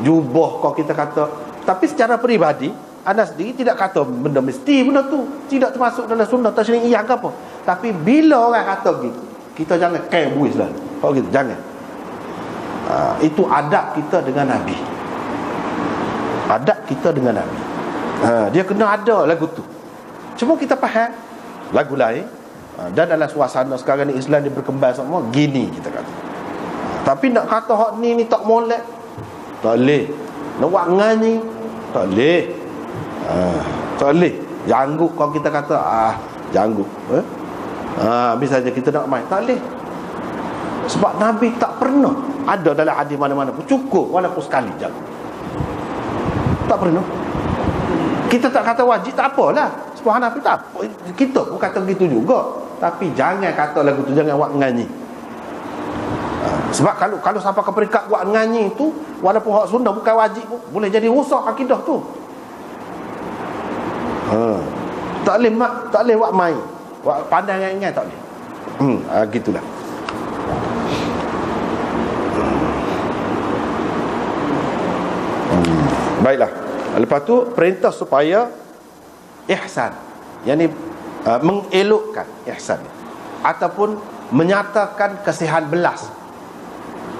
Jubah kau kita kata. Tapi secara peribadi, anda sendiri tidak kata benda mesti benda tu tidak termasuk dalam sunnah tasyri'iyah ke apa. Tapi bila orang kata gitu, kita jangan buis lah. Kalau gitu jangan. Itu adab kita dengan Nabi. Adab kita dengan Nabi. Dia kena ada lagu tu. Cuma kita faham lagu lain. Dan dalam suasana sekarang ni Islam ni berkembang semua gini kita kata. Tapi nak kata hak ni tak molek, tak boleh. Nak buat ngani, tak boleh. Tak boleh. Janggut kalau kita kata janggut. Misalnya kita nak main, tak boleh. Sebab Nabi tak pernah ada dalam hadis mana-mana pun cukup walaupun sekali janggut. Tak pernah. Kita tak kata wajib, tak apalah. Subhanallah, tak apa. Kita pun kata begitu juga. Tapi jangan kata lagu tu, jangan buat nganyi. Sebab kalau sampai ke peringkat buat nganyi tu, walaupun hak sunnah bukan wajib pun, boleh jadi rosak akidah tu. Tak boleh buat main. Buat pandai ingat tak boleh. Gitulah. Baiklah. Lepas tu perintah supaya ihsan, yakni mengelokkan ihsan ataupun menyatakan kesihan belas.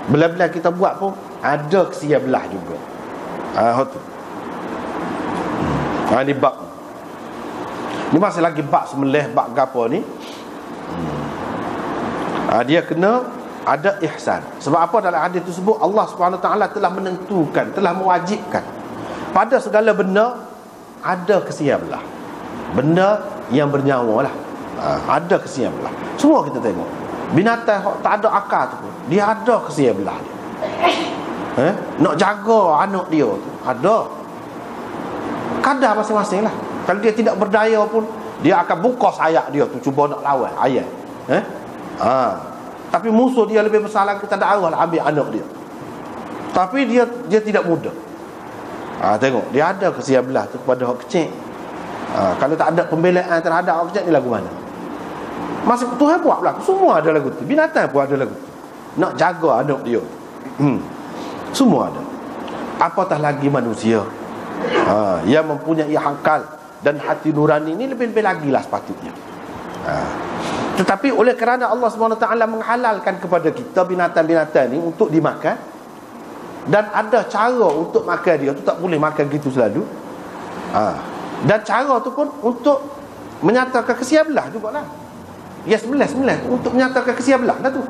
Bila-bila kita buat pun ada kesihan belah juga. Tu. Ni bab. Ni masih lagi bab semelih, bab gapo ni. Dia kena ada ihsan. Sebab apa dalam hadis tersebut Allah Subhanahu Wa Taala telah menentukan, telah mewajibkan pada segala benda ada kesian belah. Benda yang bernyawa lah, ada kesian belah. Semua kita tengok binatang tak ada akal tu pun, dia ada kesian belah dia. Nak jaga anak dia tu ada kadar masing-masing lah. Kalau dia tidak berdaya pun, dia akan buka sayap dia tu, cuba nak lawan ayat. Tapi musuh dia lebih besar lagi, tak ada arah lah ambil anak dia. Tapi dia tidak mudah. Tengok, dia ada kesian belah tu kepada hak kecil. Kalau tak ada pembelaan terhadap hak kecil ni lagu mana? Masih Tuhan buat berlaku, semua ada lagu tu. Binatang pun ada lagu tu, nak jaga anak dia. Semua ada. Apatah lagi manusia yang mempunyai akal dan hati nurani ni, lebih-lebih lagi lah sepatutnya. Tetapi oleh kerana Allah SWT menghalalkan kepada kita binatang-binatang ni untuk dimakan, dan ada cara untuk makan dia tu, tak boleh makan gitu selalu. Dan cara tu pun untuk menyatakan kesian belah jugalah. Ya, sebelah untuk menyatakan kesian belah dah tu.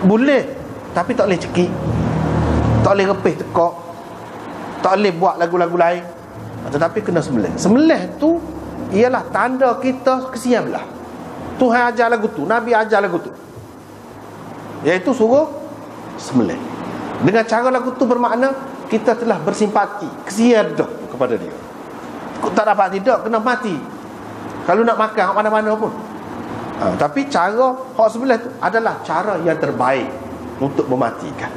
Boleh, tapi tak boleh cekik, tak boleh repih tekak, tak boleh buat lagu-lagu lain. Tetapi kena sebelah. Sebelah tu ialah tanda kita kesian belah. Tuhan ajar lagu tu, Nabi ajar lagu tu, iaitu suruh sembelih. Dengan cara lagu tu bermakna kita telah bersimpati, kesian dah kepada dia. Tak dapat tidak, kena mati. Kalau nak makan mana-mana pun. Tapi cara hak sebelah tu adalah cara yang terbaik untuk mematikan.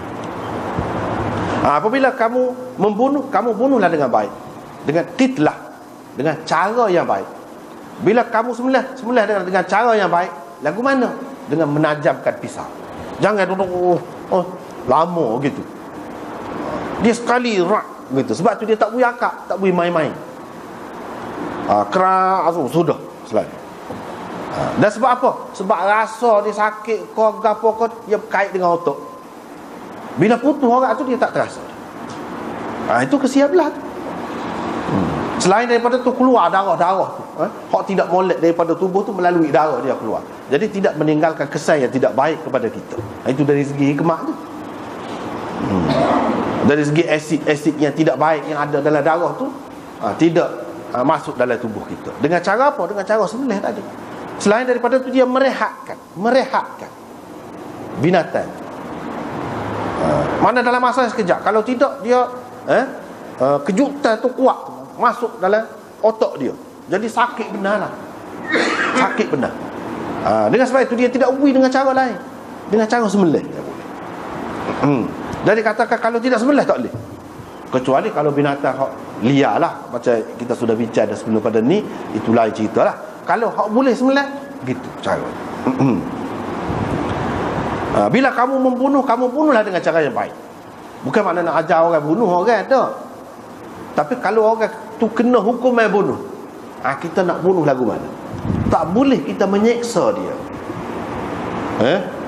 Apabila kamu membunuh, kamu bunuhlah dengan baik, dengan qitlah, dengan cara yang baik. Bila kamu sembelih dengan cara yang baik, lagu mana? Dengan menajamkan pisau. Jangan duduk lama gitu. Dia sekali rak gitu. Sebab tu dia tak boleh akak, tak boleh main-main. Keras sudah selesai. Dan sebab apa? Sebab rasa dia sakit kau gapo kau, dia berkait dengan otak. Bila putus orang tu dia tak terasa. Itu kesian belah tu. Selain daripada tu keluar darah-darah tu, hak tidak molek daripada tubuh tu melalui darah dia keluar. Jadi tidak meninggalkan kesan yang tidak baik kepada kita. Itu dari segi hikmah tu. Dari segi asid-asid yang tidak baik yang ada dalam darah tu tidak masuk dalam tubuh kita. Dengan cara apa? Dengan cara sembelih tadi. Selain daripada tu dia merehatkan binatang. Mana dalam masa sekejap. Kalau tidak dia kejutan tu kuat, masuk dalam otak dia. Jadi sakit benar lah. Sakit benar. Dengan sebab itu dia tidak ubui dengan cara lain, dengan cara sembelih dia boleh. Jadi katakan kalau tidak sembelih tak boleh, kecuali kalau binatang hak liar lah, macam kita sudah bincang sebelum pada ni, itu lain cerita lah. Kalau hak boleh sembelih, gitu cara. Bila kamu membunuh, kamu bunuhlah dengan cara yang baik. Bukan makna nak ajar orang bunuh orang, tak. Tapi kalau orang tu kena hukum yang bunuh, kita nak bunuh lagu mana? Tak boleh kita menyeksa dia.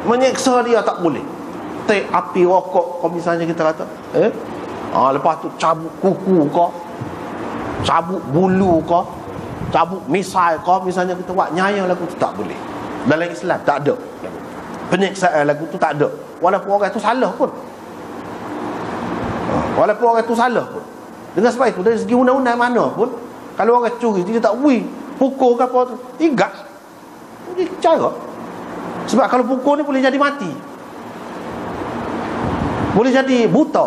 Menyeksa dia tak boleh. Take api rokok kau misalnya kita kata, lepas tu cabut kuku kau, cabut bulu kau, cabut misai kau misalnya kita buat, nyaya lagu tu tak boleh. Dalam Islam tak ada penyeksaan lagu tu, tak ada. Walaupun orang tu salah pun. Dengan sebab itu dari segi undang-undang mana pun, kalau orang curi dia tak boleh pukul ke apa tu, igat. Ini cara. Sebab kalau pukul ni boleh jadi mati, boleh jadi buta,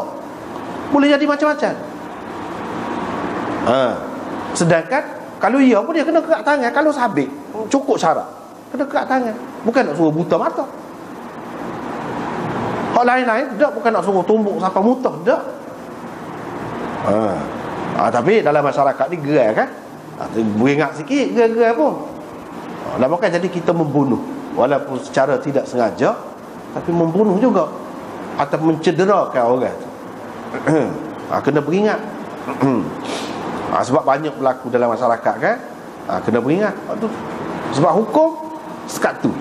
boleh jadi macam-macam. Sedangkan kalau ia pun dia kena kerak tangan. Kalau sabit cukup syarat, kena kerak tangan. Bukan nak suruh buta mata. Hak lain-lain tak, bukan nak suruh tumbuk sampai mutah, tak. Tapi dalam masyarakat ni gerai kan, beringat sikit gerai-gerai pun. Lama kan jadi kita membunuh, walaupun secara tidak sengaja, tapi membunuh juga atau mencederakan orang tu. Kena beringat. Sebab banyak berlaku dalam masyarakat kan, kena beringat. Sebab hukum sekat tu,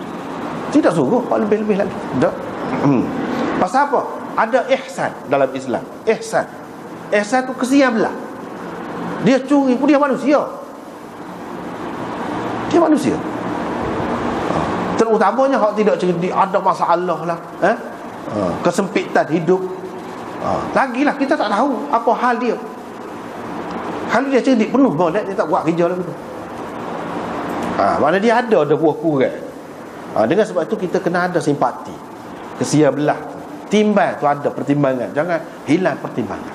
tidak suruh lebih-lebih lagi, tak. Pasal apa? Ada ihsan dalam Islam. Ihsan tu kesian belah. Dia curi pun dia manusia. Dia manusia. Terutamanya hak tidak cerdik, ada masalah lah, kesempitan hidup. Lagilah kita tak tahu apa hal dia. Kalau dia cerdik penuh boleh, dia tak buat kerja lagi tu. Mana dia ada buah kurang. Dengan sebab itu kita kena ada simpati, kesian belah. Timbang tu ada pertimbangan, jangan hilang pertimbangan.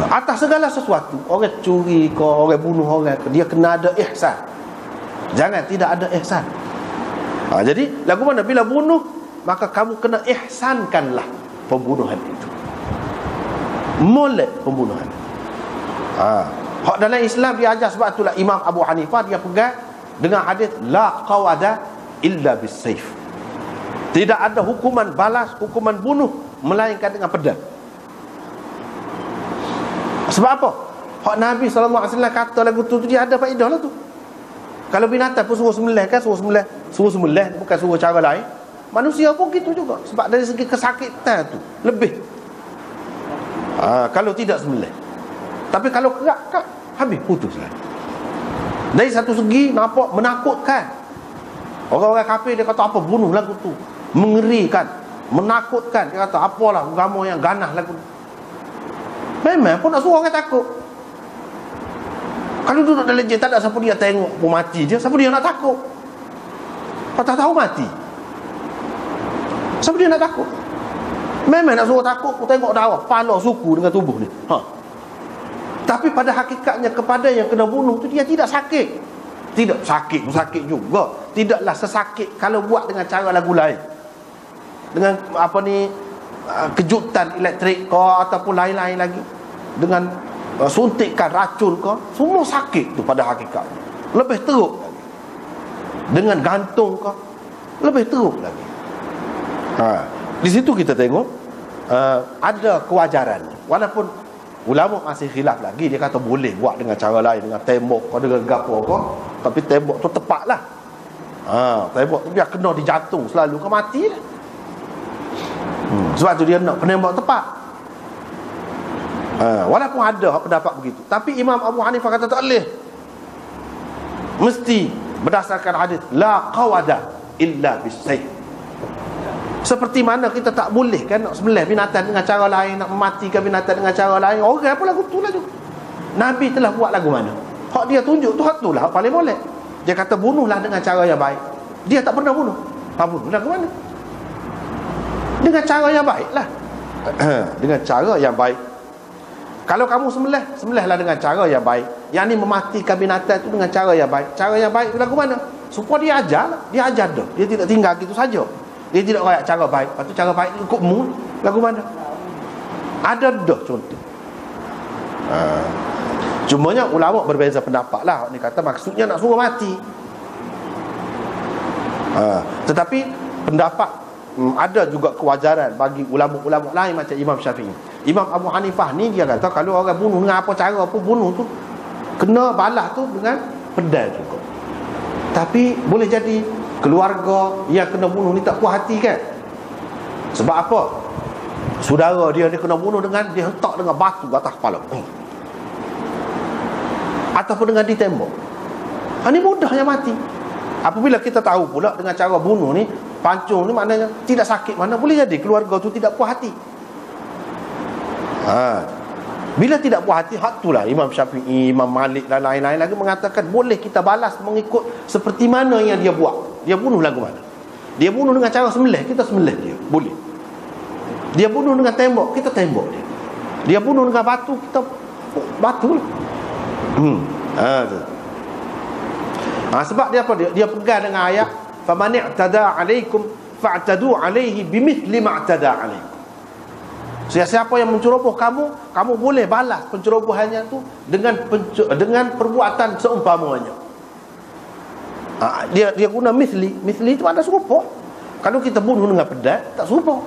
Atas segala sesuatu, orang curi ke, orang bunuh orang ke, dia kena ada ihsan. Jangan tidak ada ihsan. Jadi lagu mana bila bunuh, maka kamu kena ihsankanlah pembunuhan itu. Molek pembunuhan. Hak dalam Islam dia ajar, sebab itulah Imam Abu Hanifah dia pegang dengan hadis la qawada illa bis-sayf. Tidak ada hukuman balas, hukuman bunuh melainkan dengan pedang. Sebab apa? Hak Nabi SAW kata lagu tu dia ada faedah lah tu. Kalau binatang pun suruh sembelih kan, suruh sembelih, bukan suruh cara lain. Manusia pun gitu juga. Sebab dari segi kesakitan tu lebih. Kalau tidak sembelih. Tapi kalau kerak habis, putuslah. Dari satu segi nampak menakutkan. Orang-orang kafir dia kata apa, bunuh lagu tu, mengerikan, menakutkan. Dia kata apalah agama yang ganas lagu tu. Memang pun nak suruh orang takut. Kalau duduk dalam jin, tak ada siapa dia tengok pun mati je. Siapa dia nak takut? Kau tak tahu mati, siapa dia nak takut? Memang nak suruh takut, kau tengok darah, pala suku dengan tubuh ni. Tapi pada hakikatnya kepada yang kena bunuh tu dia tidak sakit. Tidak sakit juga. Tidaklah sesakit kalau buat dengan cara lagu lain. Dengan kejutan elektrik ke ataupun lain-lain lagi. Dengan suntikan racun ke, semua sakit tu pada hakikatnya. Lebih teruk lagi. Dengan gantung ke, lebih teruk lagi. Di situ kita tengok ada kewajaran. Walaupun ulama masih khilaf lagi, dia kata boleh buat dengan cara lain, dengan tembok atau dengan gapo ke, tapi tembok tu tepatlah. Tembok tu biar kena dijantung selalu ke mati lah. Sebab tu dia nak penembak tepat. Walaupun ada pendapat begitu, tapi Imam Abu Hanifah kata tak boleh. Mesti berdasarkan hadis la qawada illa bis-sayf. Seperti mana kita tak boleh kan nak sembelih binatang dengan cara lain, nak mematikan binatang dengan cara lain. Orang pun lagu tu lah juga. Nabi telah buat lagu mana? Hak dia tunjuk tu, hak tu lah hak paling boleh. Dia kata bunuhlah dengan cara yang baik. Dia tak pernah bunuh. Bunuh lagu mana? Dengan cara yang baik lah. Dengan cara yang baik. Kalau kamu sembelihlah dengan cara yang baik. Yang ni mematikan binatang tu dengan cara yang baik. Cara yang baik tu lagu mana? Supaya dia ajar lah. Dia ajar dah. Dia tidak tinggal gitu saja. Dia tidak rayak cara baik. Lepas tu cara baik ikut mu, lagu mana? Ada dah contoh. Cumanya ulama berbeza pendapat lah. Ni kata maksudnya nak suruh mati. Tetapi pendapat ada juga kewajaran bagi ulama-ulama lain macam Imam Syafi'i. Imam Abu Hanifah ni dia kata kalau orang bunuh dengan apa cara pun bunuh tu kena balas tu dengan pedang juga. Tapi boleh jadi keluarga yang kena bunuh ni tak puas hati kan? Sebab apa? Saudara dia kena bunuh dengan dia hentak dengan batu atas kepala. Ataupun dengan ditembak. Ini mudahnya mati. Apabila kita tahu pula dengan cara bunuh ni, pancung ni maknanya tidak sakit, mana boleh jadi keluarga tu tidak puas hati. Bila tidak puas hati, hak itulah Imam Syafi'i, Imam Malik dan lain-lain lagi mengatakan boleh kita balas mengikut seperti mana yang dia buat. Dia bunuh lagu mana? Dia bunuh dengan cara sembelih, kita sembelih dia, boleh. Dia bunuh dengan tembok, kita tembok dia. Dia bunuh dengan batu, kita batu lah. Tu. Sebab dia apa? Dia pegang dengan ayat faman i'tada 'alaikum fa'tadu 'alaihi bimithli ma i'tada 'alaikum. Siapa yang menceroboh kamu boleh balas pencerobohannya tu dengan perbuatan seumpamanya. Dia guna mithli itu ada serupa. Kalau kita bunuh dengan pedang tak serupa.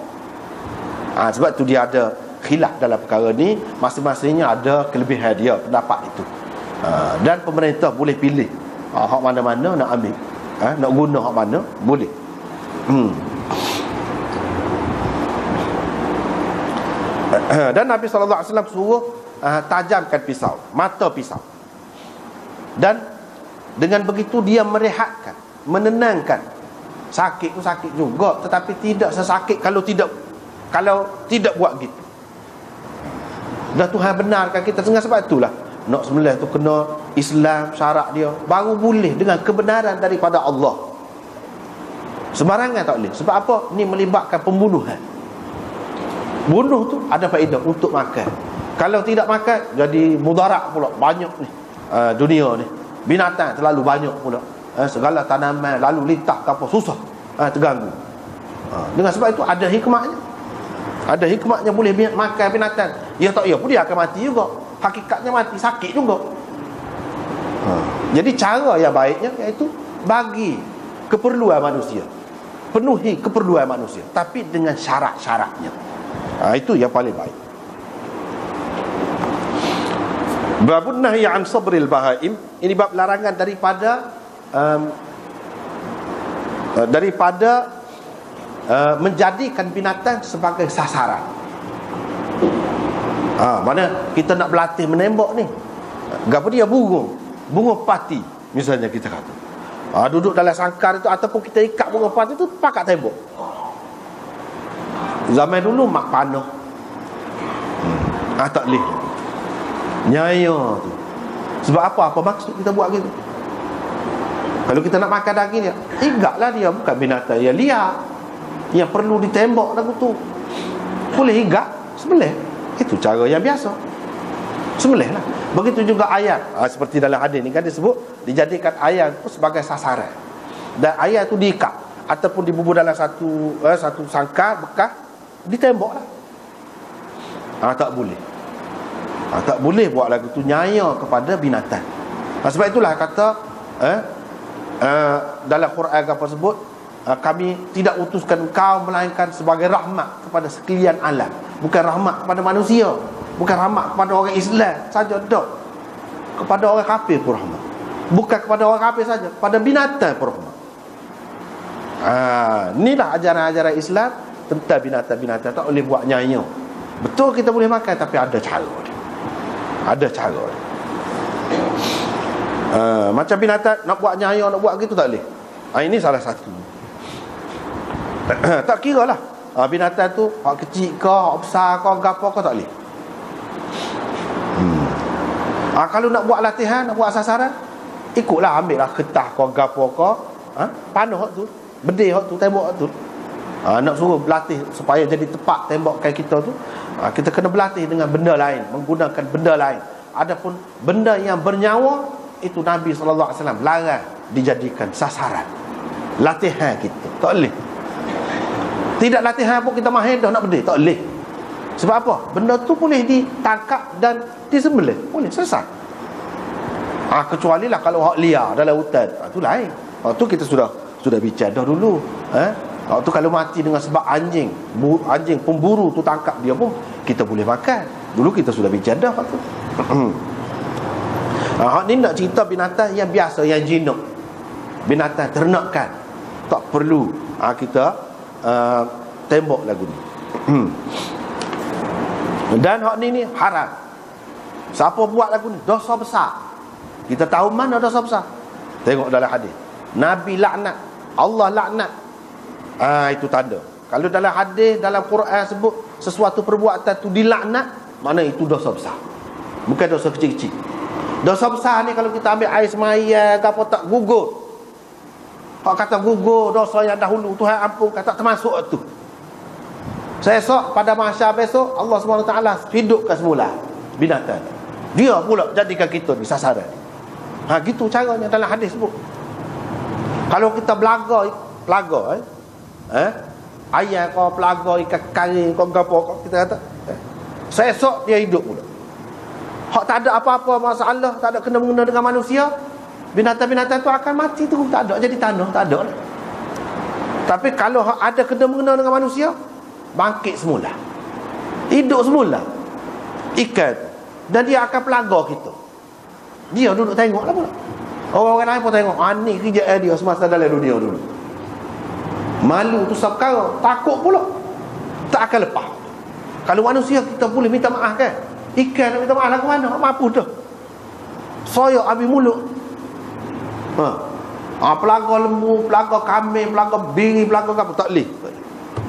Sebab tu dia ada khilaf dalam perkara ni, masing-masingnya ada kelebihan dia pendapat itu. Dan pemerintah boleh pilih hak mana-mana nak ambil, nak guna hak mana boleh. Dan Nabi SAW suruh tajamkan pisau, mata pisau. Dan dengan begitu dia merehatkan, menenangkan. Sakit tu sakit juga, tetapi tidak sesakit kalau tidak buat gitu. Dan Tuhan benarkan kita. Sebab itulah nak sembelih tu kena Islam syarat dia, baru boleh dengan kebenaran daripada Allah. Sembarangan tak boleh. Sebab apa? Ni melibatkan pembunuhan. Bunuh tu ada faedah untuk makan. Kalau tidak makan, jadi mudarat pula. Banyak ni dunia ni, binatang terlalu banyak pula. Segala tanaman lalu lintas apa susah, terganggu. Dengan sebab itu ada hikmahnya. Ada hikmahnya boleh makan binatang. Ya tak ya pun dia akan mati juga. Hakikatnya mati, sakit juga. Jadi cara yang baiknya iaitu bagi keperluan manusia, penuhi keperluan manusia, tapi dengan syarat-syaratnya. Itu yang paling baik. Babun nahyi an sabril bahaim. Ini bab larangan daripada menjadikan binatang sebagai sasaran. Mana kita nak berlatih menembak ni, gapo dia bunga pati misalnya kita kata. Duduk dalam sangkar itu, ataupun kita ikat bunga pati itu pakat tembak. Zaman dulu mak panah. Tak boleh. Nyaya tu. Sebab apa maksud kita buat gitu? Kalau kita nak makan daging dia, higaklah dia, bukan binatang yang liar yang perlu ditembak lagu tu. Boleh higak, sembelih. Itu cara yang biasa. Sembelih lah. Begitu juga ayat. Seperti dalam hadis ni kan disebut, dijadikan ayat tu sebagai sasaran. Dan ayat tu diikat ataupun dibubur dalam satu sangkar bekas, ditembak lah. Tak boleh. Tak boleh buat lagu tu nyaya kepada binatang. Sebab itulah kata dalam Quran apa sebut, kami tidak utuskan kau melainkan sebagai rahmat kepada sekalian alam. Bukan rahmat kepada manusia, bukan rahmat kepada orang Islam saja, tak. Kepada orang kafir pun rahmat. Bukan kepada orang kafir saja, kepada binatang pun rahmat. Inilah ajaran-ajaran Islam tentang binatang-binatang. Tak boleh buat nyaya. Betul kita boleh makan, tapi ada cara. Ada cara. Macam binatang nak buat nyaya, nak buat gitu tak boleh. Ini salah satu. Tak kira lah binatang tu hak kecil ke, hak besar ke, gapo ke, tak boleh. Kalau nak buat latihan, nak buat sasaran, ikutlah, ambil lah ketah ke, gapo ke, panah hak tu, bedih hak tu, tembak hak tu. Nak suruh berlatih supaya jadi tepat tembakan kita tu, kita kena berlatih dengan benda lain, menggunakan benda lain. Adapun benda yang bernyawa, itu Nabi SAW larang dijadikan sasaran. Latihan kita tak boleh. Tidak latihan pun kita mahir dah nak bedih, tak boleh. Sebab apa? Benda tu boleh ditangkap dan disembelih, boleh, selesai. Kecuali lah kalau hak liar dalam hutan, tu lain. Tu kita sudah bincang dah dulu. Tu kalau mati dengan sebab anjing pemburu tu tangkap dia pun kita boleh makan. Dulu kita sudah bincang dah tu. Hak ni nak cerita binatang yang biasa, yang jinak, binatang ternakan, tak perlu kita tembak lagu ni. Dan hak ni haram. Siapa buat lagu ni dosa besar. Kita tahu mana dosa besar? Tengok dalam hadis, Nabi laknat, Allah laknat. Itu tanda. Kalau dalam hadis, dalam Quran sebut sesuatu perbuatan tu dilaknat, mana itu dosa besar, bukan dosa kecil-kecil. Dosa besar ni kalau kita ambil air semaya, apa tak gugur. Hak kata gugur dosa yang dahulu, Tuhan ampun, kata termasuk tu. Esok pada mahsyar besok, Allah SWT hidupkan semula binatang. Dia pula jadikan kita ni sasaran. Gitu caranya dalam hadis sebut. Kalau kita belaga ayam kau pelaga ikan kari kau gapo kita kata seesok dia hidup pula. Hak tak ada apa-apa masalah, tak ada kena-mengena dengan manusia, binatang-binatang tu akan mati tu, tak ada jadi tanah, tak ada. Tapi kalau hak ada kena-mengena dengan manusia, bangkit semula, hidup semula ikan, dan dia akan pelaga kita. Dia duduk tengoklah pula. Orang-orang lain pun tengok, ni kerja dia semasa dalam dunia dulu. Malu tu perkara, takut pula, tak akan lepas. Kalau manusia kita boleh minta maaf kan, ikan nak minta maaf lagu mana? Mampu dah. Soyak habis mulut. Pelaga lembu, pelaga kambing, pelaga biri, pelaga apa tak boleh.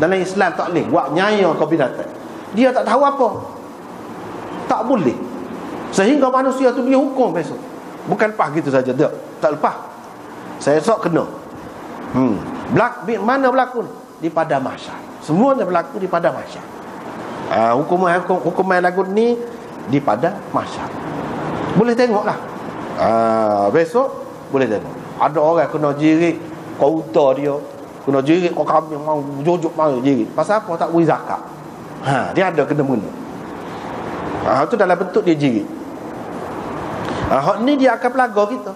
Dalam Islam tak boleh buat nyaya ke binatang. Dia tak tahu apa. Tak boleh. Sehingga manusia tu dia hukum besok. Bukan lepas gitu saja, tak lepas. Saya esok kena. Mana berlaku? Di padang mahsyar. Semuanya berlaku di padang mahsyar. Hukuman lagu ni di padang mahsyar. Boleh tengoklah. Besok boleh tengok. Ada orang kena jirik kau dia, kena jirik kau kambing mau jojuk mau jirik. Pasal apa tak beri zakat? Dia ada kena mengena. Itu dalam bentuk dia jirik. Hak ni dia akan pelaga kita.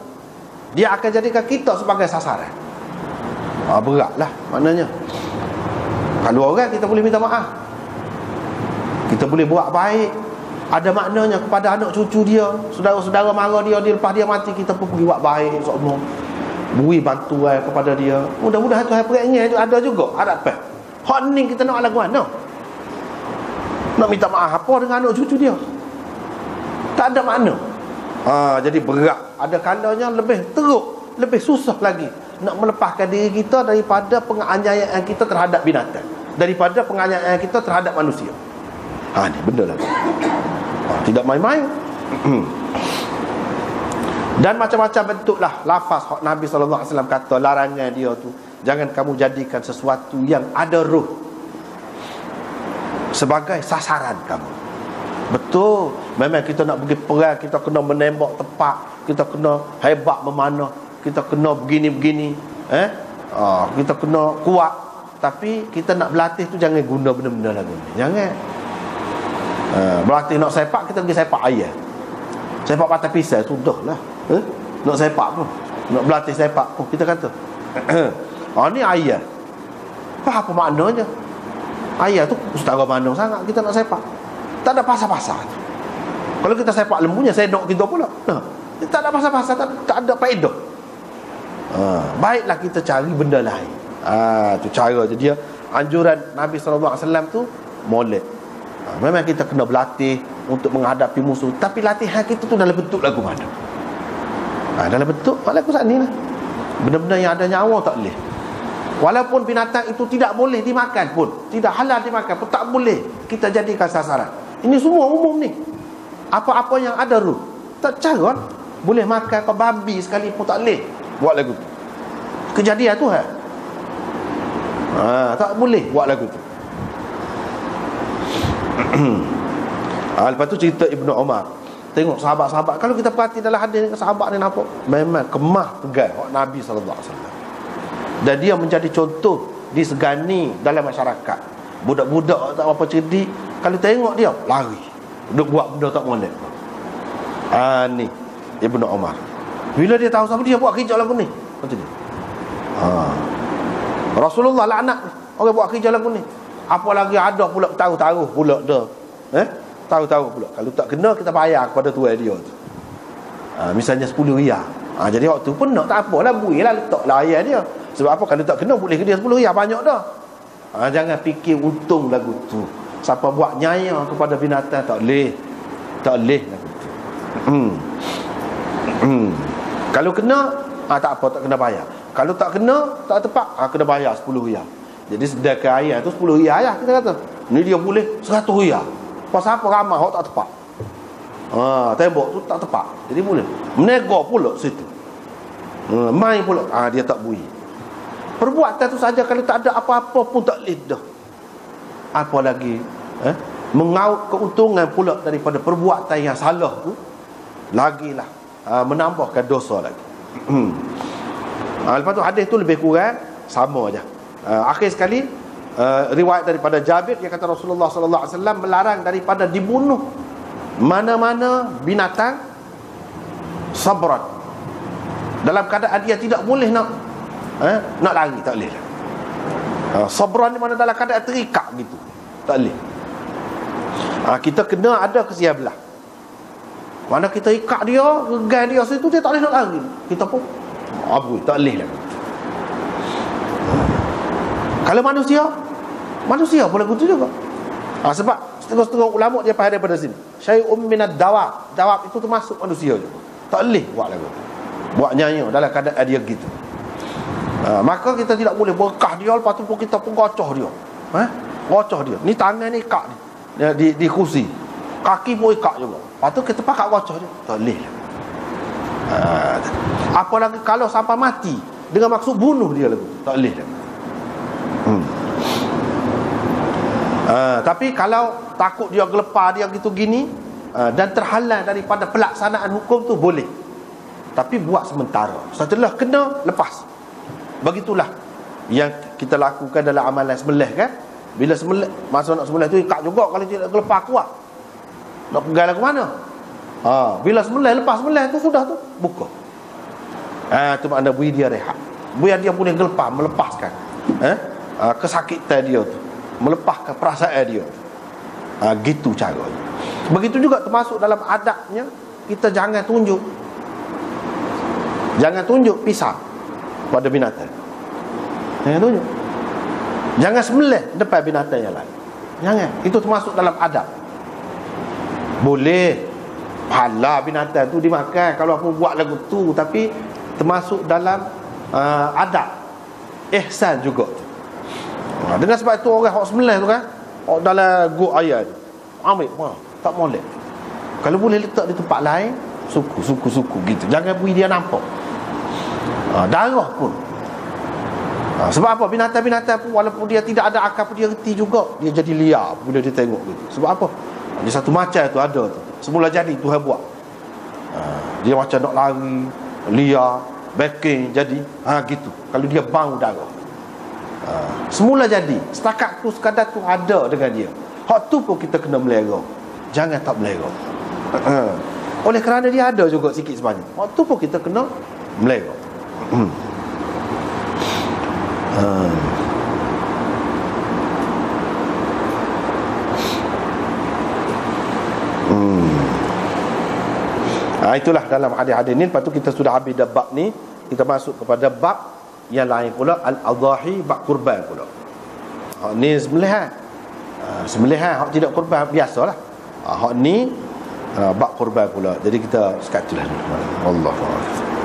Dia akan jadikan kita sebagai sasaran. Beratlah maknanya. Kalau orang kita boleh minta maaf, kita boleh buat baik, ada maknanya kepada anak cucu dia, saudara-saudara mara dia lepas dia mati, kita pun pergi buat baik semua, beri bantuan kepada dia. Mudah-mudahan Tuhan peringnya itu ada juga harapan. Hak ni kita nak lagu mana? Nak minta maaf apa dengan anak cucu dia? Tak ada makna. Jadi berat. Ada kalanya lebih teruk, lebih susah lagi nak melepaskan diri kita daripada penganiayaan kita terhadap binatang, daripada penganiayaan kita terhadap manusia. Ni benda lagi. Tidak main-main. Dan macam-macam bentuklah lafaz Nabi SAW kata larangan dia tu, jangan kamu jadikan sesuatu yang ada ruh sebagai sasaran kamu. Betul, memang kita nak pergi perang, kita kena menembak tepat, kita kena hebat memanah, kita kena begini-begini, kita kena kuat. Tapi kita nak berlatih tu jangan guna benda-benda lagu ni. Jangan. Berlatih nak sepak, kita pergi sepak ayah, sepak patah pisau, sudahlah. Nak sepak pun, nak berlatih sepak pun kita kata ni ayah. Apa maknanya? Ayah tu setara mana sangat kita nak sepak. Tak ada pasal-pasal. Kalau kita sepak lembunya, sedok kita pula. Tak ada pasal-pasal, tak ada faedah. Baiklah kita cari benda lain. Tu cara je dia. Anjuran Nabi SAW tu molek. Memang kita kena berlatih untuk menghadapi musuh, tapi latihan kita tu dalam bentuk lagu mana? Dalam bentuk lagu saat ni lah. Benda-benda yang ada nyawa tak boleh. Walaupun binatang itu tidak boleh dimakan pun, tidak halal dimakan pun, tak boleh kita jadikan sasaran. Ini semua umum ni. Apa-apa yang ada ruh, tak cara boleh makan ke babi sekalipun tak boleh buat lagu tu. Kejadian tu tak boleh buat lagu tu. Lepas tu cerita Ibnu Umar. Tengok sahabat-sahabat, kalau kita perhati dalam hadis ni, sahabat ni nampak memang kemah tegal Nabi SAW. Dan dia menjadi contoh disegani dalam masyarakat. Budak-budak tak apa cerdik, kalau tengok dia lari, duk buat benda tak molek. Ni Ibnu Umar. Bila dia tahu siapa dia buat kerja lagu ni, kata dia, Rasulullah laknat orang buat kerja lagu ni. Apa lagi ada pula tahu-tahu pula dah. Tahu-tahu pula. Kalau tak kena, kita bayar kepada tuan dia tu. Misalnya 10 riyal. Jadi waktu pun nak tak apalah, berilah, letaklah ayah dia. Sebab apa? Kalau tak kena, boleh ke dia 10 riyal, banyak dah. Jangan fikir untung lagu tu. Siapa buat nyaya kepada binatang, tak boleh. Tak boleh lagu tu. Kalau kena, tak apa, tak kena bayar. Kalau tak kena, tak tepat, kena bayar 10 riyal. Jadi sedekah ayah tu 10 riyal lah, kita kata. Ni dia boleh 100 riyal. Pasal apa? Ramah hak tak tepat. Tembok tu tak tepat, jadi boleh menego pula situ. Main pula, dia tak bui. Perbuatan tu saja, kalau tak ada apa-apa pun tak boleh dah. Apa lagi mengaut keuntungan pula daripada perbuatan yang salah tu, lagilah menambahkan dosa lagi. Lepas tu hadis tu lebih kurang sama aja. Akhir sekali riwayat daripada Jabir, dia kata Rasulullah sallallahu alaihi wasallam melarang daripada dibunuh mana-mana binatang sabran, dalam keadaan dia tidak boleh nak lari, tak boleh. Sabran ni mana dalam keadaan terikat gitu, tak boleh. Kita kena ada kesia belah. Mana kita ikat dia, regang dia situ, dia tak boleh nak lari. Kita pun tak boleh lah. Kalau manusia boleh begitu juga. Sebab setengah-setengah ulama dia faham daripada sini, syai'un minad dawab itu termasuk manusia juga. Tak boleh buat lagu, buat nyanyi dalam keadaan dia gitu. Maka kita tidak boleh berkah dia, lepas tu pun kita pun gocoh dia. Gocoh dia. Ni tangan ni ikat dia di kursi, kaki pun ikat juga. Lepas tu kita pakat gocoh dia. Tak boleh lah. Apalagi kalau sampai mati dengan maksud bunuh dia lagu, tak boleh lah. Tapi kalau takut dia gelepar dia gitu gini, dan terhalang daripada pelaksanaan hukum tu boleh. Tapi buat sementara, setelah kena lepas. Begitulah yang kita lakukan dalam amalan sembelih kan. Bila sembelih, masa nak sembelih tu ikat juga, kalau tidak gelepar kuat, nak pegang ke mana? Bila sembelih, lepas sembelih tu sudah tu buka. Tu makna beri dia rehat, biar dia boleh gelepar, melepaskan kesakitan dia tu, melepaskan perasaan dia. Gitu caranya. Begitu juga termasuk dalam adabnya, kita jangan tunjuk pisang pada binatang. Jangan tunjuk. Jangan sembelih depan binatang yang lain. Jangan. Itu termasuk dalam adab. Boleh pahala binatang tu dimakan kalau aku buat lagu tu, tapi termasuk dalam adab, ihsan juga. Dengan sebab itu orang hak sembelih tu kan, dalam gua ayat ambil tak boleh. Kalau boleh letak di tempat lain, suku gitu. Jangan beri dia nampak darah pun. Sebab apa? Binatang-binatang pun walaupun dia tidak ada akal pun dia reti juga, dia jadi liar bila dia tengok gitu. Sebab apa? Dia satu macam tu ada tu, semula jadi Tuhan buat. Dia macam nak lari, liar, backing jadi gitu. Kalau dia bau darah, semula jadi, setakat tu sekadar tu ada dengan dia. Hak tu pun kita kena melera. Jangan tak melera. Oleh kerana dia ada juga sikit sebanyak, hak tu pun kita kena melera. Itulah dalam hadis-hadis ni. Lepas tu kita sudah habis dah bab ni, kita masuk kepada bab yang lain pula, al-adhahi, bab kurban pula. Ni sembelihan. Sembelihan hak tidak kurban biasalah. Hak ni bab kurban pula. Jadi kita sekat itulah. Wallahu a'lam.